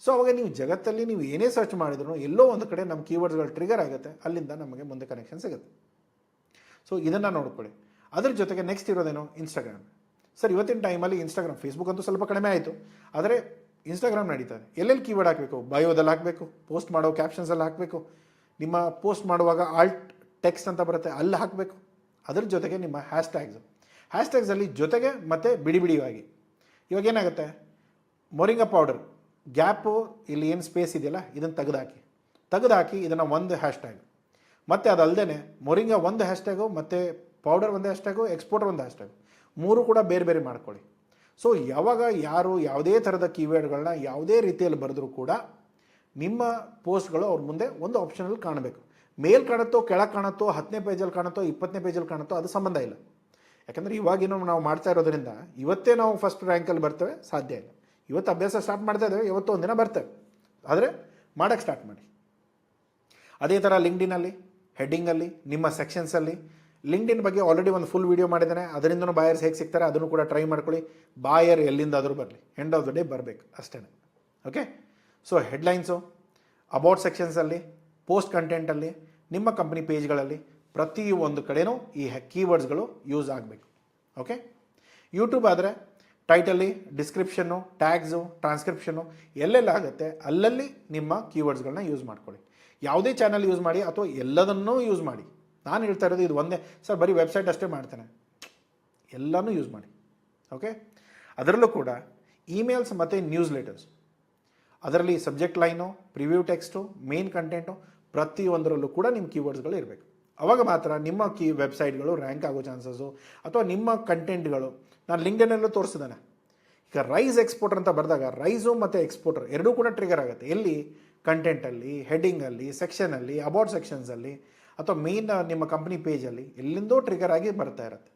ಸೊ ಅವಾಗ ನೀವು ಜಗತ್ತಲ್ಲಿ ನೀವು ಏನೇ ಸರ್ಚ್ ಮಾಡಿದ್ರು ಎಲ್ಲೋ ಒಂದು ಕಡೆ ನಮ್ಮ ಕೀವರ್ಡ್ಸ್ಗಳು ಟ್ರಿಗರ್ ಆಗುತ್ತೆ, ಅಲ್ಲಿಂದ ನಮಗೆ ಮುಂದೆ ಕನೆಕ್ಷನ್ ಸಿಗುತ್ತೆ. ಸೊ ಇದನ್ನು ನೋಡ್ಕೊಳ್ಳಿ. ಅದ್ರ ಜೊತೆಗೆ ನೆಕ್ಸ್ಟ್ ಇರೋದೇನು, ಇನ್ಸ್ಟಾಗ್ರಾಮ್. ಸರ್ ಇವತ್ತಿನ ಟೈಮಲ್ಲಿ ಇನ್ಸ್ಟಾಗ್ರಾಮ್, ಫೇಸ್ಬುಕ್ ಅಂತೂ ಸ್ವಲ್ಪ ಕಡಿಮೆ ಆಯಿತು, ಆದರೆ ಇನ್ಸ್ಟಾಗ್ರಾಮ್ ನಡೀತದೆ. ಎಲ್ಲೆಲ್ಲಿ ಕೀವರ್ಡ್ ಹಾಕಬೇಕು, ಬಯೋದಲ್ಲಿ ಹಾಕಬೇಕು, ಪೋಸ್ಟ್ ಮಾಡೋ ಕ್ಯಾಪ್ಷನ್ಸಲ್ಲಿ ಹಾಕಬೇಕು, ನಿಮ್ಮ ಪೋಸ್ಟ್ ಮಾಡುವಾಗ ಆಲ್ಟ್ ಟೆಕ್ಸ್ಟ್ ಅಂತ ಬರುತ್ತೆ ಅಲ್ಲಿ ಹಾಕಬೇಕು. ಅದ್ರ ಜೊತೆಗೆ ನಿಮ್ಮ ಹ್ಯಾಶ್ಟ್ಯಾಗ್ಸಲ್ಲಿ ಜೊತೆಗೆ ಮತ್ತು ಬಿಡಿ ಬಿಡಿಯಾಗಿ. ಇವಾಗ ಏನಾಗುತ್ತೆ, ಮೊರಿಂಗಾ ಪೌಡರ್ ಗ್ಯಾಪು ಇಲ್ಲಿ ಏನು ಸ್ಪೇಸ್ ಇದೆಯಲ್ಲ ಇದನ್ನು ತೆಗೆದುಹಾಕಿ ಇದನ್ನು ಒಂದು ಹ್ಯಾಶ್ಟ್ಯಾಗ್, ಮತ್ತು ಅದಲ್ಲದೆ ಮೊರಿಂಗಾ ಒಂದು ಹ್ಯಾಶ್ಟ್ಯಾಗು, ಮತ್ತು ಪೌಡರ್ ಒಂದು ಹ್ಯಾಶ್ಟ್ಯಾಗು, ಎಕ್ಸ್ಪೋರ್ಟರ್ ಒಂದು ಹ್ಯಾಶ್ಟ್ಯಾಗು, ಮೂರು ಕೂಡ ಬೇರೆ ಬೇರೆ ಮಾಡ್ಕೊಳ್ಳಿ. ಸೊ ಯಾವಾಗ ಯಾರು ಯಾವುದೇ ಥರದ ಕೀವರ್ಡ್ಗಳನ್ನ ಯಾವುದೇ ರೀತಿಯಲ್ಲಿ ಬರೆದ್ರೂ ಕೂಡ ನಿಮ್ಮ ಪೋಸ್ಟ್ಗಳು ಅವ್ರ ಮುಂದೆ ಒಂದು ಆಪ್ಷನಲ್ಲಿ ಕಾಣಬೇಕು. ಮೇಲ್ ಕಾಣುತ್ತೋ, ಕೆಳಗೆ ಕಾಣುತ್ತೋ, 10ನೇ ಪೇಜಲ್ಲಿ ಕಾಣುತ್ತೋ, 20ನೇ ಪೇಜಲ್ಲಿ ಕಾಣುತ್ತೋ, ಅದು ಸಂಬಂಧ ಇಲ್ಲ. ಯಾಕಂದರೆ ಇವಾಗಿನೂ ನಾವು ಮಾಡ್ತಾ ಇರೋದ್ರಿಂದ ಇವತ್ತೇ ನಾವು ಫಸ್ಟ್ ರ್ಯಾಂಕಲ್ಲಿ ಬರ್ತೇವೆ ಸಾಧ್ಯ ಇಲ್ಲ. ಇವತ್ತು ಅಭ್ಯಾಸ ಸ್ಟಾರ್ಟ್ ಮಾಡ್ತಾ ಇದ್ದೇವೆ, ಇವತ್ತು ಒಂದಿನ ಬರ್ತೇವೆ, ಆದರೆ ಮಾಡೋಕ್ಕೆ ಸ್ಟಾರ್ಟ್ ಮಾಡಿ. ಅದೇ ಥರ ಲಿಂಕ್ಡ್ಇನಲ್ಲಿ ಹೆಡ್ಡಿಂಗಲ್ಲಿ, ನಿಮ್ಮ ಸೆಕ್ಷನ್ಸಲ್ಲಿ ಲಿಂಕ್ಡ್ಇನ್ ಬಗ್ಗೆ ಆಲ್ರೆಡಿ ಒಂದು ಫುಲ್ ವೀಡಿಯೋ ಮಾಡಿದ್ದೇನೆ, ಅದರಿಂದನೂ ಬಾಯರ್ಸ್ ಹೇಗೆ ಸಿಗ್ತಾರೆ ಅದನ್ನು ಕೂಡ ಟ್ರೈ ಮಾಡ್ಕೊಳ್ಳಿ. ಬಾಯರ್ ಎಲ್ಲಿಂದಾದರೂ ಬರಲಿ, ಎಂಡ್ ಆಫ್ ದ ಡೇ ಬರಬೇಕು ಅಷ್ಟೇ. ಓಕೆ, ಸೊ ಹೆಡ್ಲೈನ್ಸು, ಅಬೌಟ್ ಸೆಕ್ಷನ್ಸಲ್ಲಿ, ಪೋಸ್ಟ್ ಕಂಟೆಂಟಲ್ಲಿ, ನಿಮ್ಮ ಕಂಪ್ನಿ ಪೇಜ್ಗಳಲ್ಲಿ ಪ್ರತಿಯೊಂದು ಕಡೆನೂ ಈ ಕೀವರ್ಡ್ಸ್ಗಳು ಯೂಸ್ ಆಗಬೇಕು. ಓಕೆ, ಯೂಟ್ಯೂಬ್ ಆದರೆ ಟೈಟಲ್ಲಿ, ಡಿಸ್ಕ್ರಿಪ್ಷನ್ನು, ಟ್ಯಾಗ್ಸು, ಟ್ರಾನ್ಸ್ಕ್ರಿಪ್ಷನ್ನು ಎಲ್ಲೆಲ್ಲ ಆಗುತ್ತೆ ಅಲ್ಲಲ್ಲಿ ನಿಮ್ಮ ಕೀವರ್ಡ್ಸ್ಗಳನ್ನ ಯೂಸ್ ಮಾಡ್ಕೊಳ್ಳಿ. ಯಾವುದೇ ಚಾನಲ್ ಯೂಸ್ ಮಾಡಿ ಅಥವಾ ಎಲ್ಲದನ್ನೂ ಯೂಸ್ ಮಾಡಿ. ನಾನು ಹೇಳ್ತಾ ಇರೋದು ಇದು ಒಂದೇ, ಸರ್ ಬರೀ ವೆಬ್ಸೈಟ್ ಅಷ್ಟೇ ಮಾಡ್ತೇನೆ, ಎಲ್ಲನೂ ಯೂಸ್ ಮಾಡಿ. ಓಕೆ, ಅದರಲ್ಲೂ ಕೂಡ ಇಮೇಲ್ಸ್ ಮತ್ತು ನ್ಯೂಸ್ ಲೆಟರ್ಸ್, ಅದರಲ್ಲಿ subject line, preview text, main content ಪ್ರತಿಯೊಂದರಲ್ಲೂ ಕೂಡ ನಿಮ್ಮ ಕೀವರ್ಡ್ಸ್ಗಳು ಇರಬೇಕು. ಅವಾಗ ಮಾತ್ರ ನಿಮ್ಮ ವೆಬ್ಸೈಟ್ಗಳು ರ್ಯಾಂಕ್ ಆಗೋ ಚಾನ್ಸಸ್ಸು, ಅಥವಾ ನಿಮ್ಮ ಕಂಟೆಂಟ್ಗಳು. ನಾನು ಲಿಂಕ್ಡ್ಇನ್ನಲ್ಲೂ ತೋರಿಸಿದ್ದಾನೆ. ಈಗ ರೈಸ್ ಎಕ್ಸ್ಪೋರ್ಟರ್ ಅಂತ ಬರೆದಾಗ ರೈಸು ಮತ್ತು ಎಕ್ಸ್ಪೋರ್ಟರ್ ಎರಡೂ ಕೂಡ ಟ್ರಿಗರ್ ಆಗುತ್ತೆ. ಎಲ್ಲಿ, ಕಂಟೆಂಟಲ್ಲಿ, ಹೆಡ್ಡಿಂಗಲ್ಲಿ, ಸೆಕ್ಷನಲ್ಲಿ, ಅಬೌಟ್ ಸೆಕ್ಷನ್ಸಲ್ಲಿ, ಅಥವಾ ಮೇನ್ ನಿಮ್ಮ ಕಂಪ್ನಿ ಪೇಜಲ್ಲಿ ಎಲ್ಲಿಂದೋ ಟ್ರಿಗರ್ ಆಗಿ ಬರ್ತಾ ಇರುತ್ತೆ.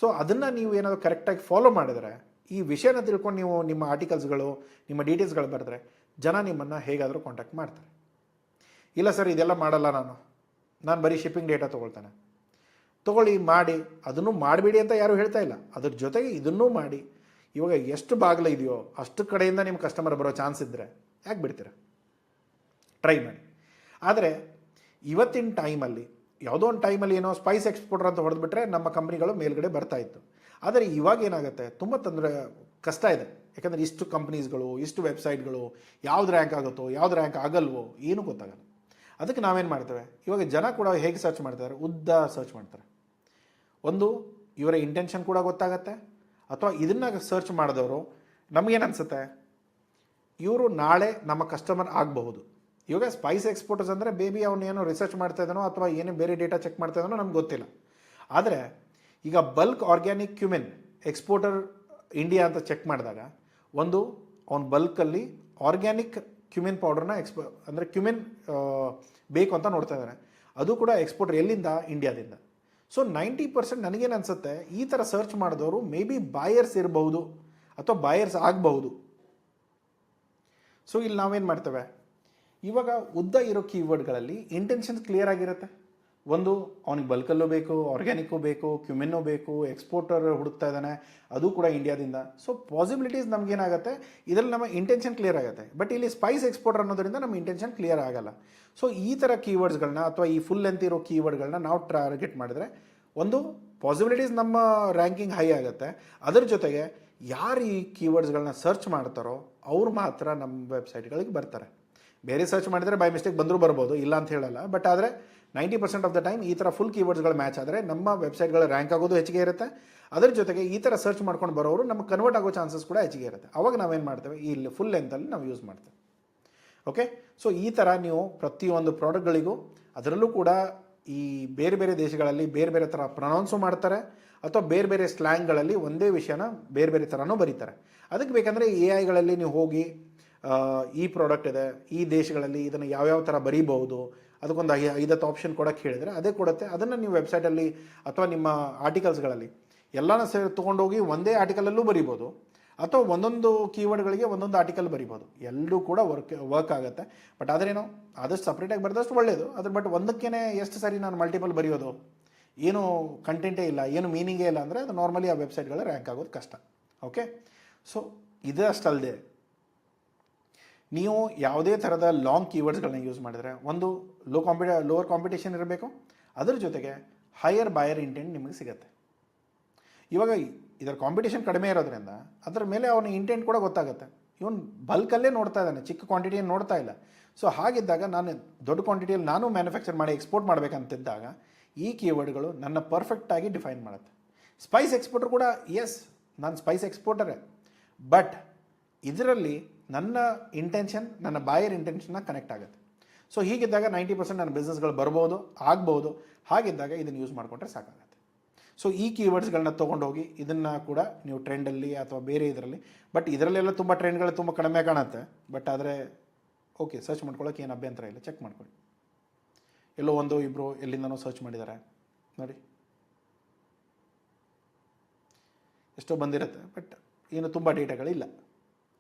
ಸೊ ಅದನ್ನು ನೀವು ಏನಾದರೂ ಕರೆಕ್ಟಾಗಿ ಫಾಲೋ ಮಾಡಿದರೆ, ಈ ವಿಷಯನ ತಿಳ್ಕೊಂಡು ನೀವು ನಿಮ್ಮ ಆರ್ಟಿಕಲ್ಸ್ಗಳು, ನಿಮ್ಮ ಡೀಟೇಲ್ಸ್ಗಳು ಬರೆದ್ರೆ ಜನ ನಿಮ್ಮನ್ನು ಹೇಗಾದರೂ ಕಾಂಟ್ಯಾಕ್ಟ್ ಮಾಡ್ತಾರೆ. ಇಲ್ಲ ಸರ್ ಇದೆಲ್ಲ ಮಾಡಲ್ಲ, ನಾನು ಬರೀ ಶಿಪ್ಪಿಂಗ್ ಡೇಟಾ ತೊಗೊಳ್ತಾನೆ. ತೊಗೊಳ್ಳಿ, ಮಾಡಿ, ಅದನ್ನು ಮಾಡಬೇಡಿ ಅಂತ ಯಾರೂ ಹೇಳ್ತಾ ಇಲ್ಲ. ಅದ್ರ ಜೊತೆಗೆ ಇದನ್ನೂ ಮಾಡಿ. ಇವಾಗ ಎಷ್ಟು ಬಾಗಿಲು ಇದೆಯೋ ಅಷ್ಟು ಕಡೆಯಿಂದ ನಿಮ್ಮ ಕಸ್ಟಮರ್ ಬರೋ ಚಾನ್ಸ್ ಇದ್ದರೆ ಯಾಕೆ ಬಿಡ್ತೀರ, ಟ್ರೈ ಮಾಡಿ. ಆದರೆ ಇವತ್ತಿನ ಟೈಮಲ್ಲಿ ಯಾವುದೋ ಒಂದು ಟೈಮಲ್ಲಿ ಏನೋ ಸ್ಪೈಸ್ ಎಕ್ಸ್ಪೋರ್ಟರ್ ಅಂತ ಹೊಡೆದ್ಬಿಟ್ರೆ ನಮ್ಮ ಕಂಪ್ನಿಗಳು ಮೇಲ್ಗಡೆ ಬರ್ತಾಯಿತ್ತು. ಆದರೆ ಇವಾಗ ಏನಾಗುತ್ತೆ, ತುಂಬ ಕಷ್ಟ ಇದೆ. ಯಾಕಂದರೆ ಇಷ್ಟು ಕಂಪ್ನೀಸ್ಗಳು, ಇಷ್ಟು ವೆಬ್ಸೈಟ್ಗಳು, ಯಾವ್ದು ರ್ಯಾಂಕ್ ಆಗುತ್ತೋ ಯಾವ್ದು ರ್ಯಾಂಕ್ ಆಗಲ್ವೋ ಏನೂ ಗೊತ್ತಾಗಲ್ಲ. ಅದಕ್ಕೆ ನಾವೇನು ಮಾಡ್ತೇವೆ, ಇವಾಗ ಜನ ಕೂಡ ಹೇಗೆ ಸರ್ಚ್ ಮಾಡ್ತಾರೆ, ಉದ್ದ ಸರ್ಚ್ ಮಾಡ್ತಾರೆ. ಒಂದು ಇವರ ಇಂಟೆನ್ಷನ್ ಕೂಡ ಗೊತ್ತಾಗತ್ತೆ, ಅಥವಾ ಇದನ್ನು ಸರ್ಚ್ ಮಾಡಿದವರು ನಮಗೇನು ಅನಿಸುತ್ತೆ, ಇವರು ನಾಳೆ ನಮ್ಮ ಕಸ್ಟಮರ್ ಆಗಬಹುದು. ಇವಾಗ ಸ್ಪೈಸ್ ಎಕ್ಸ್ಪೋರ್ಟರ್ಸ್ ಅಂದರೆ ಬೇಬಿ ಅವನು ಏನೋ ರಿಸರ್ಚ್ ಮಾಡ್ತಾ ಇದ್ದಾನೋ ಅಥವಾ ಏನೋ ಬೇರೆ ಡೇಟಾ ಚೆಕ್ ಮಾಡ್ತಾ ಇದ್ದಾನೋ ನಮ್ಗೆ ಗೊತ್ತಿಲ್ಲ. ಆದರೆ ಈಗ bulk organic cumin exporter India ಅಂತ ಚೆಕ್ ಮಾಡಿದಾಗ ಒಂದು ಅವ್ನು ಬಲ್ಕಲ್ಲಿ ಆರ್ಗ್ಯಾನಿಕ್ ಕ್ಯುಮಿನ್ ಪೌಡರ್ನ ಅಂದರೆ ಕ್ಯುಮಿನ್ ಬೇಕು ಅಂತ ನೋಡ್ತಾ ಇದ್ದಾನೆ. ಅದು ಕೂಡ ಎಕ್ಸ್ಪೋರ್ಟರ್ ಎಲ್ಲಿಂದ, ಇಂಡಿಯಾದಿಂದ. ಸೊ 90% ನನಗೇನು ಅನಿಸುತ್ತೆ, ಈ ಥರ ಸರ್ಚ್ ಮಾಡಿದವರು ಮೇ ಬಿ ಬಾಯರ್ಸ್ ಇರಬಹುದು ಅಥವಾ ಬಾಯರ್ಸ್ ಆಗಬಹುದು. ಸೊ ಇಲ್ಲಿ ನಾವೇನು ಮಾಡ್ತೇವೆ, ಇವಾಗ ಉದ್ದ ಇರೋ ಕೀವರ್ಡ್ಗಳಲ್ಲಿ ಇಂಟೆನ್ಷನ್ಸ್ ಕ್ಲಿಯರ್ ಆಗಿರುತ್ತೆ. ಒಂದು ಅವನಿಗೆ ಬಲ್ಕಲ್ಲೂ ಬೇಕು, ಆರ್ಗ್ಯಾನಿಕ್ಕು ಬೇಕು, ಕ್ಯುಮಿನ್ನೂ ಬೇಕು, ಎಕ್ಸ್ಪೋರ್ಟರ್ ಹುಡುಕ್ತಾ ಇದ್ದಾನೆ, ಅದು ಕೂಡ ಇಂಡಿಯಾದಿಂದ. ಸೊ ಪಾಸಿಬಿಲಿಟೀಸ್ ನಮಗೇನಾಗುತ್ತೆ, ಇದರಲ್ಲಿ ನಮ್ಮ ಇಂಟೆನ್ಷನ್ ಕ್ಲಿಯರ್ ಆಗುತ್ತೆ. ಬಟ್ ಇಲ್ಲಿ ಸ್ಪೈಸ್ ಎಕ್ಸ್ಪೋರ್ಟರ್ ಅನ್ನೋದರಿಂದ ನಮ್ಮ ಇಂಟೆನ್ಷನ್ ಕ್ಲಿಯರ್ ಆಗಲ್ಲ. ಸೊ ಈ ಥರ ಕೀವರ್ಡ್ಸ್ಗಳನ್ನ ಅಥವಾ ಈ ಫುಲ್ ಲೆಂತ್ ಇರೋ ಕೀವರ್ಡ್ಗಳನ್ನ ನಾವು ಟಾರ್ಗೆಟ್ ಮಾಡಿದ್ರೆ ಒಂದು ಪಾಸಿಬಿಲಿಟೀಸ್ ನಮ್ಮ ರ್ಯಾಂಕಿಂಗ್ ಹೈ ಆಗುತ್ತೆ. ಅದರ ಜೊತೆಗೆ ಯಾರು ಈ ಕೀವರ್ಡ್ಸ್ಗಳನ್ನ ಸರ್ಚ್ ಮಾಡ್ತಾರೋ ಅವ್ರು ಮಾತ್ರ ನಮ್ಮ ವೆಬ್ಸೈಟ್ಗಳಿಗೆ ಬರ್ತಾರೆ. ಬೇರೆ ಸರ್ಚ್ ಮಾಡಿದರೆ ಬೈ ಮಿಸ್ಟೇಕ್ ಬಂದರೂ ಬರ್ಬೋದು, ಇಲ್ಲ ಅಂತ ಹೇಳಲ್ಲ. ಬಟ್ ಆದರೆ 90% ಆಫ್ ದ ಟೈಮ್ ಈ ಥರ ಫುಲ್ ಕೀವರ್ಡ್ಸ್ಗಳು ಮ್ಯಾಚ್ ಆದರೆ ನಮ್ಮ ವೆಬ್ಸೈಟ್ಗಳ ರ್ಯಾಂಕ್ ಆಗೋದು ಹೆಚ್ಚಿಗೆ ಇರುತ್ತೆ. ಅದರ ಜೊತೆಗೆ ಈ ಥರ ಸರ್ಚ್ ಮಾಡ್ಕೊಂಡು ಬರೋರು ನಮಗೆ ಕನ್ವರ್ಟ್ ಆಗೋ ಚಾನ್ಸಸ್ ಕೂಡ ಹೆಚ್ಚಿಗೆ ಇರುತ್ತೆ. ಅವಾಗ ನಾವೇನು ಮಾಡ್ತೇವೆ, ಇಲ್ಲಿ ಫುಲ್ ಲೆಂತಲ್ಲಿ ನಾವು ಯೂಸ್ ಮಾಡ್ತೇವೆ. ಓಕೆ, ಸೊ ಈ ಥರ ನೀವು ಪ್ರತಿಯೊಂದು ಪ್ರಾಡಕ್ಟ್ಗಳಿಗೂ, ಅದರಲ್ಲೂ ಕೂಡ ಈ ಬೇರೆ ಬೇರೆ ದೇಶಗಳಲ್ಲಿ ಬೇರೆ ಬೇರೆ ಥರ ಪ್ರೊನೌನ್ಸು ಮಾಡ್ತಾರೆ, ಅಥವಾ ಬೇರೆ ಬೇರೆ ಸ್ಲ್ಯಾಂಗ್ಗಳಲ್ಲಿ ಒಂದೇ ವಿಷಯನ ಬೇರೆ ಬೇರೆ ಥರನೂ ಬರೀತಾರೆ. ಅದಕ್ಕೆ ಬೇಕಂದರೆ AI ನೀವು ಹೋಗಿ ಈ ಪ್ರಾಡಕ್ಟ್ ಇದೆ, ಈ ದೇಶಗಳಲ್ಲಿ ಇದನ್ನು ಯಾವ್ಯಾವ ಥರ ಬರೀಬಹುದು, ಅದಕ್ಕೊಂದು 5 ಆಪ್ಷನ್ ಕೊಡೋಕ್ಕೆ ಹೇಳಿದರೆ ಅದೇ ಕೊಡುತ್ತೆ. ಅದನ್ನು ನೀವು ವೆಬ್ಸೈಟಲ್ಲಿ ಅಥವಾ ನಿಮ್ಮ ಆರ್ಟಿಕಲ್ಸ್ಗಳಲ್ಲಿ ಎಲ್ಲನೂ ತೊಗೊಂಡೋಗಿ ಒಂದೇ ಆರ್ಟಿಕಲಲ್ಲೂ ಬರೀಬೋದು, ಅಥವಾ ಒಂದೊಂದು ಕೀವರ್ಡ್ಗಳಿಗೆ ಒಂದೊಂದು ಆರ್ಟಿಕಲ್ ಬರಿಬೋದು. ಎಲ್ಲರೂ ಕೂಡ ವರ್ಕ್ ಆಗುತ್ತೆ. ಬಟ್ ಆದ್ರೇನೋ ಆದಷ್ಟು ಸಪ್ರೇಟಾಗಿ ಬರೆದಷ್ಟು ಒಳ್ಳೆಯದು. ಬಟ್ ಒಂದಕ್ಕೇ ಎಷ್ಟು ಸರಿ ನಾನು ಮಲ್ಟಿಪಲ್ ಬರೆಯೋದು, ಏನು ಕಂಟೆಂಟೇ ಇಲ್ಲ, ಏನು ಮೀನಿಂಗೇ ಇಲ್ಲ ಅಂದರೆ ಅದು ನಾರ್ಮಲಿ ಆ ವೆಬ್ಸೈಟ್ಗಳು ರ್ಯಾಂಕ್ ಆಗೋದು ಕಷ್ಟ. ಓಕೆ, ಸೊ ಇದಷ್ಟಲ್ಲದೆ ನೀವು ಯಾವುದೇ ಥರದ ಲಾಂಗ್ ಕೀವರ್ಡ್ಸ್ಗಳನ್ನ ಯೂಸ್ ಮಾಡಿದರೆ ಒಂದು ಲೋವರ್ ಕಾಂಪಿಟೇಷನ್ ಇರಬೇಕು, ಅದರ ಜೊತೆಗೆ ಹೈಯರ್ ಬಾಯರ್ ಇಂಟೆಂಟ್ ನಿಮಗೆ ಸಿಗುತ್ತೆ. ಇವಾಗ ಇದರ ಕಾಂಪಿಟೇಷನ್ ಕಡಿಮೆ ಇರೋದ್ರಿಂದ ಅದರ ಮೇಲೆ ಅವನ ಇಂಟೆಂಟ್ ಕೂಡ ಗೊತ್ತಾಗುತ್ತೆ. ಇವನು ಬಲ್ಕಲ್ಲೇ ನೋಡ್ತಾ ಇದ್ದಾನೆ, ಚಿಕ್ಕ ಕ್ವಾಂಟಿಟಿಯನ್ನು ನೋಡ್ತಾ ಇಲ್ಲ. ಸೊ ಹಾಗಿದ್ದಾಗ ನಾನು ದೊಡ್ಡ ಕ್ವಾಂಟಿಟಿಯಲ್ಲಿ ನಾನು ಮ್ಯಾನುಫ್ಯಾಕ್ಚರ್ ಮಾಡಿ ಎಕ್ಸ್ಪೋರ್ಟ್ ಮಾಡಬೇಕಂತಿದ್ದಾಗ ಈ ಕೀವರ್ಡ್ಗಳು ನನ್ನ ಪರ್ಫೆಕ್ಟಾಗಿ ಡಿಫೈನ್ ಮಾಡುತ್ತೆ. ಸ್ಪೈಸ್ ಎಕ್ಸ್ಪೋರ್ಟರ್ ಕೂಡ ಎಸ್, ನಾನು ಸ್ಪೈಸ್ ಎಕ್ಸ್ಪೋರ್ಟರೇ, ಬಟ್ ಇದರಲ್ಲಿ ನನ್ನ ಇಂಟೆನ್ಷನ್ ನನ್ನ ಬಾಯರ್ ಇಂಟೆನ್ಷನ್ನ ಕನೆಕ್ಟ್ ಆಗುತ್ತೆ. ಸೊ ಹೀಗಿದ್ದಾಗ 90% ನನ್ನ ಬಿಸ್ನೆಸ್ಗಳು ಬರ್ಬೋದು, ಆಗ್ಬೋದು. ಹಾಗಿದ್ದಾಗ ಇದನ್ನು ಯೂಸ್ ಮಾಡಿಕೊಂಡ್ರೆ ಸಾಕಾಗುತ್ತೆ. ಸೊ ಈ ಕೀವರ್ಡ್ಸ್ಗಳನ್ನ ತೊಗೊಂಡೋಗಿ ಇದನ್ನು ಕೂಡ ನೀವು ಟ್ರೆಂಡಲ್ಲಿ ಅಥವಾ ಬೇರೆ ಇದರಲ್ಲಿ, ಬಟ್ ಇದರಲ್ಲೆಲ್ಲ ತುಂಬ ಟ್ರೆಂಡ್ಗಳು ತುಂಬ ಕಡಿಮೆ ಕಾಣುತ್ತೆ. ಬಟ್ ಆದರೆ ಓಕೆ, ಸರ್ಚ್ ಮಾಡ್ಕೊಳ್ಳೋಕೆ ಏನು ಅಭ್ಯಂತರ ಇಲ್ಲ, ಚೆಕ್ ಮಾಡ್ಕೊಳ್ಳಿ. ಎಲ್ಲೋ ಒಂದು ಇಬ್ಬರು ಎಲ್ಲಿಂದನೋ ಸರ್ಚ್ ಮಾಡಿದ್ದಾರೆ ನೋಡಿ, ಎಷ್ಟೋ ಬಂದಿರುತ್ತೆ, ಬಟ್ ಏನು ತುಂಬ ಡೇಟಾಗಳಿಲ್ಲ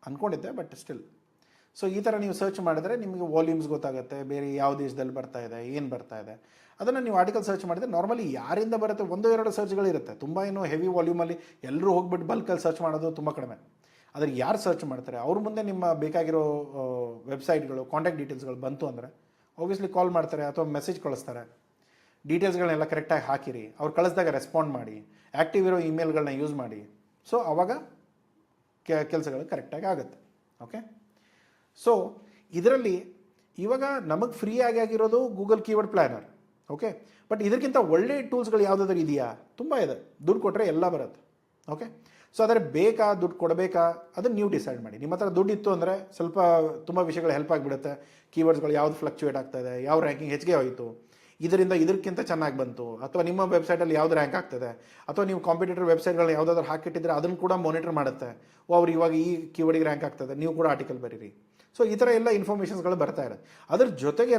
ಅಂದ್ಕೊಂಡಿದ್ದೆ, ಬಟ್ ಸ್ಟಿಲ್. ಸೊ ಈ ಥರ ನೀವು ಸರ್ಚ್ ಮಾಡಿದ್ರೆ ನಿಮಗೆ ವಾಲ್ಯೂಮ್ಸ್ ಗೊತ್ತಾಗುತ್ತೆ, ಬೇರೆ ಯಾವ ದೇಶದಲ್ಲಿ ಬರ್ತಾ ಇದೆ, ಏನು ಬರ್ತಾ ಇದೆ. ಅದನ್ನು ನೀವು ಆರ್ಟಿಕಲ್ ಸರ್ಚ್ ಮಾಡಿದರೆ ನಾರ್ಮಲಿ ಯಾರಿಂದ ಬರುತ್ತೆ, 1-2 ಸರ್ಚ್ಗಳಿರುತ್ತೆ. ತುಂಬ ಏನು ಹೆವಿ ವಾಲ್ಯೂಮಲ್ಲಿ ಎಲ್ಲರೂ ಹೋಗ್ಬಿಟ್ಟು ಬಲ್ಕಲ್ಲಿ ಸರ್ಚ್ ಮಾಡೋದು ತುಂಬ ಕಡಿಮೆ. ಆದರೆ ಯಾರು ಸರ್ಚ್ ಮಾಡ್ತಾರೆ ಅವ್ರ ಮುಂದೆ ನಿಮ್ಮ ಬೇಕಾಗಿರೋ ವೆಬ್ಸೈಟ್ಗಳು, ಕಾಂಟ್ಯಾಕ್ಟ್ ಡೀಟೇಲ್ಸ್ಗಳು ಬಂತು ಅಂದರೆ ಆಬ್ವಿಯಸ್ಲಿ ಕಾಲ್ ಮಾಡ್ತಾರೆ ಅಥವಾ ಮೆಸೇಜ್ ಕಳಿಸ್ತಾರೆ. ಡೀಟೇಲ್ಸ್ಗಳನ್ನೆಲ್ಲ ಕರೆಕ್ಟಾಗಿ ಹಾಕಿರಿ, ಅವ್ರು ಕಳಿಸಿದಾಗ ರೆಸ್ಪಾಂಡ್ ಮಾಡಿ, ಆ್ಯಕ್ಟಿವ್ ಇರೋ ಇಮೇಲ್ಗಳನ್ನ ಯೂಸ್ ಮಾಡಿ. ಸೊ ಆವಾಗ ಕೆಲಸಗಳು ಕರೆಕ್ಟಾಗಿ ಆಗುತ್ತೆ. ಓಕೆ, ಸೊ ಇದರಲ್ಲಿ ಇವಾಗ ನಮಗೆ ಫ್ರೀ ಆಗಿರೋದು Google keyword planar. Okay, but ಇದಕ್ಕಿಂತ ಒಳ್ಳೆ ಟೂಲ್ಸ್ಗಳು ಯಾವುದಾದ್ರೂ ಇದೆಯಾ? ತುಂಬ ಇದೆ. ದುಡ್ಡು ಕೊಟ್ಟರೆ ಎಲ್ಲ ಬರುತ್ತೆ. ಓಕೆ, ಸೊ ಆದರೆ ಬೇಕಾ, ದುಡ್ಡು ಕೊಡಬೇಕಾ, ಅದನ್ನು ನೀವು ಡಿಸೈಡ್ ಮಾಡಿ. ನಿಮ್ಮ ಹತ್ರ ದುಡ್ಡು ಇತ್ತು ಅಂದರೆ ಸ್ವಲ್ಪ ತುಂಬ ವಿಷಯಗಳು ಹೆಲ್ಪ್ ಆಗಿಬಿಡುತ್ತೆ. ಕೀವರ್ಡ್ಸ್ಗಳು ಯಾವ್ದು ಫ್ಲಕ್ಚುಯೇಟ್ ಆಗ್ತಾಯಿದೆ, ಯಾವ ರ್ಯಾಂಕಿಂಗ್ ಹೆಚ್ಚಿಗೆ ಹೋಯಿತು, ಇದರಿಂದ ಇದಕ್ಕಿಂತ ಚೆನ್ನಾಗಿ ಬಂತು, ಅಥವಾ ನಿಮ್ಮ ವೆಬ್ಸೈಟಲ್ಲಿ ಯಾವ್ದು ರ್ಯಾಂಕ್ ಆಗ್ತದೆ, ಅಥವಾ ನೀವು ಕಾಂಪಿಟೇಟರ್ ವೆಬ್ಸೈಟ್ಗಳನ್ನ ಯಾವುದಾದ್ರೂ ಹಾಕಿಟ್ಟಿದ್ರೆ ಅದನ್ನು ಕೂಡ ಮಾನಿಟರ್ ಮಾಡುತ್ತೆ. ಅವ್ರು ಇವಾಗ ಈ ಕೀವರ್ಡಿಗೆ ರ್ಯಾಂಕ್ ಆಗ್ತದೆ, ನೀವು ಕೂಡ ಆರ್ಟಿಕಲ್ ಬರೀರಿ. ಸೊ ಈ ಥರ ಎಲ್ಲ ಇನ್ಫಾರ್ಮೇಷನ್ಸ್ಗಳು ಬರ್ತಾ ಇರುತ್ತೆ. ಅದ್ರ ಜೊತೆಗೇ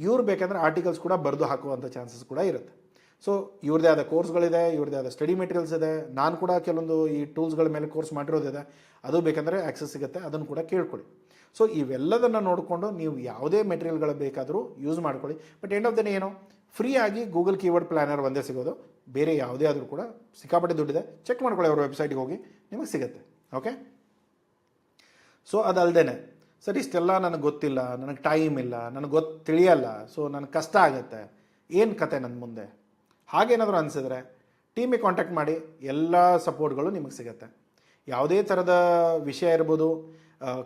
ಇವ್ರು ಬೇಕಂದರೆ ಆರ್ಟಿಕಲ್ಸ್ ಕೂಡ ಬರೆದು ಹಾಕುವಂಥ ಚಾನ್ಸಸ್ ಕೂಡ ಇರುತ್ತೆ. ಸೊ ಇವ್ರದ್ದೇ ಆದ ಕೋರ್ಸ್ಗಳಿದೆ, ಇವ್ರದ್ದೇ ಆದ ಸ್ಟಡಿ ಮೆಟೀರಿಯಲ್ಸ್ ಇದೆ. ನಾನು ಕೂಡ ಕೆಲವೊಂದು ಈ ಟೂಲ್ಸ್ಗಳ ಮೇಲೆ ಕೋರ್ಸ್ ಮಾಡಿರೋದಿದೆ, ಅದು ಬೇಕಂದರೆ ಆ್ಯಕ್ಸಸ್ ಸಿಗುತ್ತೆ, ಅದನ್ನು ಕೂಡ ಕೇಳ್ಕೊಳ್ಳಿ. ಸೊ ಇವೆಲ್ಲದನ್ನು ನೋಡಿಕೊಂಡು ನೀವು ಯಾವುದೇ ಮೆಟೀರಿಯಲ್ಗಳು ಬೇಕಾದರೂ ಯೂಸ್ ಮಾಡ್ಕೊಳ್ಳಿ. But end of the day ಏನು, ಫ್ರೀ ಆಗಿ ಗೂಗಲ್ ಕೀವರ್ಡ್ ಪ್ಲ್ಯಾನರ್ ಒಂದೇ ಸಿಗೋದು, ಬೇರೆ ಯಾವುದೇ ಆದರೂ ಕೂಡ ಸಿಕ್ಕಾಪಟ್ಟೆ ದುಡ್ಡಿದೆ. ಚೆಕ್ ಮಾಡ್ಕೊಳ್ಳಿ, ಅವ್ರ ವೆಬ್ಸೈಟ್ಗೆ ಹೋಗಿ ನಿಮಗೆ ಸಿಗುತ್ತೆ. ಓಕೆ, ಸೊ ಅದಲ್ದೇ ಸರ್ ಇಷ್ಟೆಲ್ಲ ನನಗೆ ಗೊತ್ತಿಲ್ಲ, ನನಗೆ ಟೈಮ್ ಇಲ್ಲ, ನನಗೆ ತಿಳಿಯಲ್ಲ, ಸೊ ನನಗೆ ಕಷ್ಟ ಆಗುತ್ತೆ, ಏನು ಕತೆ ನನ್ನ ಮುಂದೆ, ಹಾಗೇನಾದರೂ ಅನಿಸಿದ್ರೆ ಟೀಮಿಗೆ ಕಾಂಟ್ಯಾಕ್ಟ್ ಮಾಡಿ, ಎಲ್ಲ ಸಪೋರ್ಟ್ಗಳು ನಿಮಗೆ ಸಿಗುತ್ತೆ. ಯಾವುದೇ ಥರದ ವಿಷಯ ಇರ್ಬೋದು,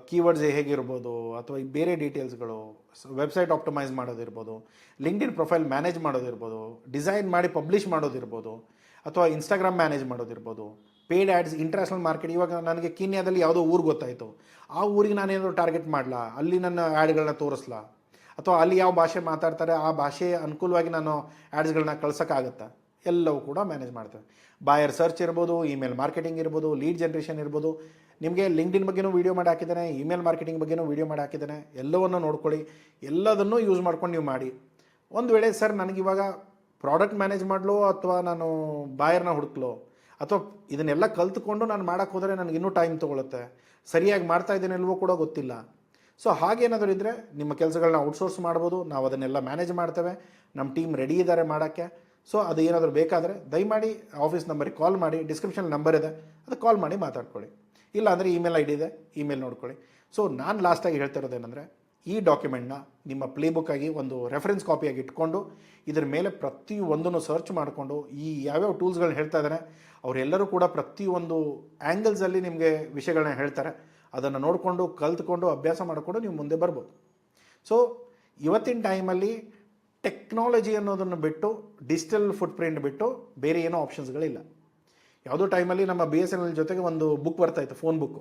ಕೀವರ್ಡ್ಸ್ ಹೇಗಿರ್ಬೋದು, ಅಥವಾ ಬೇರೆ ಡೀಟೇಲ್ಸ್ಗಳು, ವೆಬ್ಸೈಟ್ ಆಪ್ಟಮೈಸ್ ಮಾಡೋದಿರ್ಬೋದು, ಲಿಂಕ್ಡ್ಇನ್ ಪ್ರೊಫೈಲ್ ಮ್ಯಾನೇಜ್ ಮಾಡೋದಿರ್ಬೋದು, ಡಿಸೈನ್ ಮಾಡಿ ಪಬ್ಲಿಷ್ ಮಾಡೋದಿರ್ಬೋದು, ಅಥವಾ ಇನ್ಸ್ಟಾಗ್ರಾಮ್ ಮ್ಯಾನೇಜ್ ಮಾಡೋದಿರ್ಬೋದು, ಪೇಯ್ಡ್ ಆ್ಯಡ್ಸ್, ಇಂಟರ್ನ್ಯಾಷನಲ್ ಮಾರ್ಕೆಟ್. ಇವಾಗ ನನಗೆ ಕೀನ್ಯಾದಲ್ಲಿ ಯಾವುದೋ ಊರು ಗೊತ್ತಾಯಿತು, ಆ ಊರಿಗೆ ನಾನೇನಾದರೂ ಟಾರ್ಗೆಟ್ ಮಾಡಲಾ, ಅಲ್ಲಿ ನನ್ನ ಆ್ಯಡ್ಗಳನ್ನ ತೋರಿಸ್ಲಾ, ಅಥವಾ ಅಲ್ಲಿ ಯಾವ ಭಾಷೆ ಮಾತಾಡ್ತಾರೆ ಆ ಭಾಷೆ ಅನುಕೂಲವಾಗಿ ನಾನು ಆ್ಯಡ್ಸ್ಗಳನ್ನ ಕಳ್ಸೋಕ್ಕಾಗತ್ತಾ, ಎಲ್ಲವೂ ಕೂಡ ಮ್ಯಾನೇಜ್ ಮಾಡ್ತೇವೆ. ಬಾಯರ್ ಸರ್ಚ್ ಇರ್ಬೋದು, ಇಮೇಲ್ ಮಾರ್ಕೆಟಿಂಗ್ ಇರ್ಬೋದು, ಲೀಡ್ ಜನ್ರೇಷನ್ ಇರ್ಬೋದು. ನಿಮಗೆ ಲಿಂಕ್ಡ್ಇನ್ ಬಗ್ಗೆನೂ ವೀಡಿಯೋ ಮಾಡಿ ಹಾಕಿದ್ದೇನೆ, ಇಮೇಲ್ ಮಾರ್ಕೆಟಿಂಗ್ ಬಗ್ಗೆನೂ ವೀಡಿಯೋ ಮಾಡಿ ಹಾಕಿದ್ದೇನೆ. ಎಲ್ಲವನ್ನು ನೋಡ್ಕೊಳ್ಳಿ, ಎಲ್ಲದನ್ನೂ ಯೂಸ್ ಮಾಡ್ಕೊಂಡು ನೀವು ಮಾಡಿ. ಒಂದು ವೇಳೆ ಸರ್ ನನಗಿವಾಗ ಪ್ರಾಡಕ್ಟ್ ಮ್ಯಾನೇಜ್ ಮಾಡಲೋ ಅಥವಾ ನಾನು ಬಾಯರ್ನ ಹುಡುಕ್ಲೋ, ಅಥವಾ ಇದನ್ನೆಲ್ಲ ಕಲ್ತ್ಕೊಂಡು ನಾನು ಮಾಡೋಕ್ಕೆ ಹೋದರೆ ನನಗೆ ಇನ್ನೂ ಟೈಮ್ ತೊಗೊಳುತ್ತೆ, ಸರಿಯಾಗಿ ಮಾಡ್ತಾ ಇದ್ದೇನೆಲ್ವೋ ಕೂಡ ಗೊತ್ತಿಲ್ಲ. ಸೊ ಹಾಗೇನಾದರೂ ಇದ್ದರೆ ನಿಮ್ಮ ಕೆಲಸಗಳನ್ನ ಔಟ್ಸೋರ್ಸ್ ಮಾಡ್ಬೋದು, ನಾವು ಅದನ್ನೆಲ್ಲ ಮ್ಯಾನೇಜ್ ಮಾಡ್ತೇವೆ, ನಮ್ಮ ಟೀಮ್ ರೆಡಿ ಇದ್ದಾರೆ ಮಾಡೋಕ್ಕೆ. ಸೊ ಅದು ಏನಾದರೂ ಬೇಕಾದರೆ ದಯಮಾಡಿ ಆಫೀಸ್ ನಂಬರಿಗೆ ಕಾಲ್ ಮಾಡಿ, ಡಿಸ್ಕ್ರಿಪ್ಷನ್ ನಂಬರ್ ಇದೆ, ಅದು ಕಾಲ್ ಮಾಡಿ ಮಾತಾಡ್ಕೊಳ್ಳಿ. ಇಲ್ಲ ಅಂದರೆ ಇಮೇಲ್ ID ಇದೆ, ಇಮೇಲ್ ನೋಡ್ಕೊಳ್ಳಿ. ಸೊ ನಾನು ಲಾಸ್ಟಾಗಿ ಹೇಳ್ತಾ ಇರೋದೇನೆಂದರೆ, ಈ ಡಾಕ್ಯುಮೆಂಟ್ನ ನಿಮ್ಮ ಪ್ಲೇಬುಕ್ಕಾಗಿ ಒಂದು ರೆಫರೆನ್ಸ್ ಕಾಪಿಯಾಗಿ ಇಟ್ಕೊಂಡು ಇದ್ರ ಮೇಲೆ ಪ್ರತಿಯೊಂದನ್ನು ಸರ್ಚ್ ಮಾಡಿಕೊಂಡು ಈ ಯಾವ್ಯಾವ ಟೂಲ್ಸ್ಗಳನ್ನ ಹೇಳ್ತಾ ಇದ್ದಾರೆ ಅವರೆಲ್ಲರೂ ಕೂಡ ಪ್ರತಿಯೊಂದು ಆ್ಯಂಗಲ್ಸಲ್ಲಿ ನಿಮಗೆ ವಿಷಯಗಳನ್ನ ಹೇಳ್ತಾರೆ. ಅದನ್ನು ನೋಡಿಕೊಂಡು ಕಲ್ತ್ಕೊಂಡು ಅಭ್ಯಾಸ ಮಾಡಿಕೊಂಡು ನೀವು ಮುಂದೆ ಬರ್ಬೋದು. ಸೊ ಇವತ್ತಿನ ಟೈಮಲ್ಲಿ ಟೆಕ್ನಾಲಜಿ ಅನ್ನೋದನ್ನು ಬಿಟ್ಟು, ಡಿಜಿಟಲ್ ಫುಟ್ ಪ್ರಿಂಟ್ ಬಿಟ್ಟು ಬೇರೆ ಏನೋ ಆಪ್ಷನ್ಸ್ಗಳಿಲ್ಲ. ಯಾವುದೋ ಟೈಮಲ್ಲಿ ನಮ್ಮ BSNL ಜೊತೆಗೆ ಒಂದು ಬುಕ್ ಬರ್ತಾಯಿತ್ತು, ಫೋನ್ ಬುಕ್ಕು,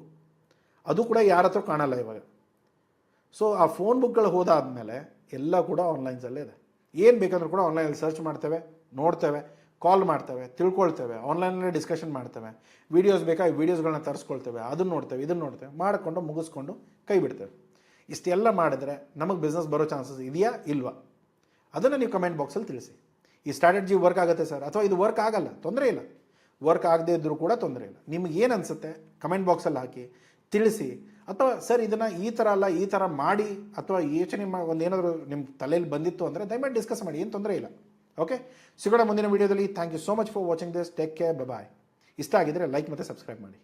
ಅದು ಕೂಡ ಯಾರ ಹತ್ರ ಕಾಣಲ್ಲ ಇವಾಗ. ಸೊ ಆ ಫೋನ್ ಬುಕ್ಗಳು ಹೋದಾದಮೇಲೆ ಎಲ್ಲ ಕೂಡ ಆನ್ಲೈನ್ಸಲ್ಲೇ ಇದೆ. ಏನು ಬೇಕಂದ್ರೂ ಕೂಡ ಆನ್ಲೈನಲ್ಲಿ ಸರ್ಚ್ ಮಾಡ್ತೇವೆ, ನೋಡ್ತೇವೆ, ಕಾಲ್ ಮಾಡ್ತೇವೆ, ತಿಳ್ಕೊಳ್ತೇವೆ, ಆನ್ಲೈನಲ್ಲೇ ಡಿಸ್ಕಷನ್ ಮಾಡ್ತೇವೆ. ವೀಡಿಯೋಸ್ ಬೇಕಾ, ವೀಡಿಯೋಸ್ಗಳನ್ನ ತರಿಸ್ಕೊಳ್ತೇವೆ, ಅದನ್ನು ನೋಡ್ತೇವೆ, ಇದನ್ನು ನೋಡ್ತೇವೆ, ಮಾಡಿಕೊಂಡು ಮುಗಿಸ್ಕೊಂಡು ಕೈ ಬಿಡ್ತೇವೆ. ಇಷ್ಟೆಲ್ಲ ಮಾಡಿದ್ರೆ ನಮಗೆ ಬಿಸ್ನೆಸ್ ಬರೋ ಚಾನ್ಸಸ್ ಇದೆಯಾ ಇಲ್ವಾ, ಅದನ್ನು ನೀವು ಕಮೆಂಟ್ ಬಾಕ್ಸಲ್ಲಿ ತಿಳಿಸಿ. ಈ ಸ್ಟ್ರಾಟಜಿ ವರ್ಕ್ ಆಗುತ್ತೆ ಸರ್, ಅಥವಾ ಇದು ವರ್ಕ್ ಆಗಲ್ಲ, ತೊಂದರೆ ಇಲ್ಲ. ವರ್ಕ್ ಆಗದೇ ಇದ್ದರೂ ಕೂಡ ತೊಂದರೆ ಇಲ್ಲ. ನಿಮ್ಗೆ ಏನು ಅನಿಸುತ್ತೆ ಕಮೆಂಟ್ ಬಾಕ್ಸಲ್ಲಿ ಹಾಕಿ ತಿಳಿಸಿ. ಅಥವಾ ಸರ್ ಇದನ್ನು ಈ ಥರ ಅಲ್ಲ, ಈ ಥರ ಮಾಡಿ, ಅಥವಾ ಯೋಚನೆ ಒಂದೇನಾದರೂ ನಿಮ್ಮ ತಲೆಯಲ್ಲಿ ಬಂದಿತ್ತು ಅಂದರೆ ದಯಮಾಡಿ ಡಿಸ್ಕಸ್ ಮಾಡಿ, ಏನು ತೊಂದರೆ ಇಲ್ಲ. ಓಕೆ, ಸಿಗೋಣ ಮುಂದಿನ ವೀಡಿಯೋದಲ್ಲಿ. Thank you so much for watching this. Take care, bye. ಇಷ್ಟ ಆಗಿದ್ದರೆ ಲೈಕ್ ಮತ್ತು ಸಬ್ಸ್ಕ್ರೈಬ್ ಮಾಡಿ.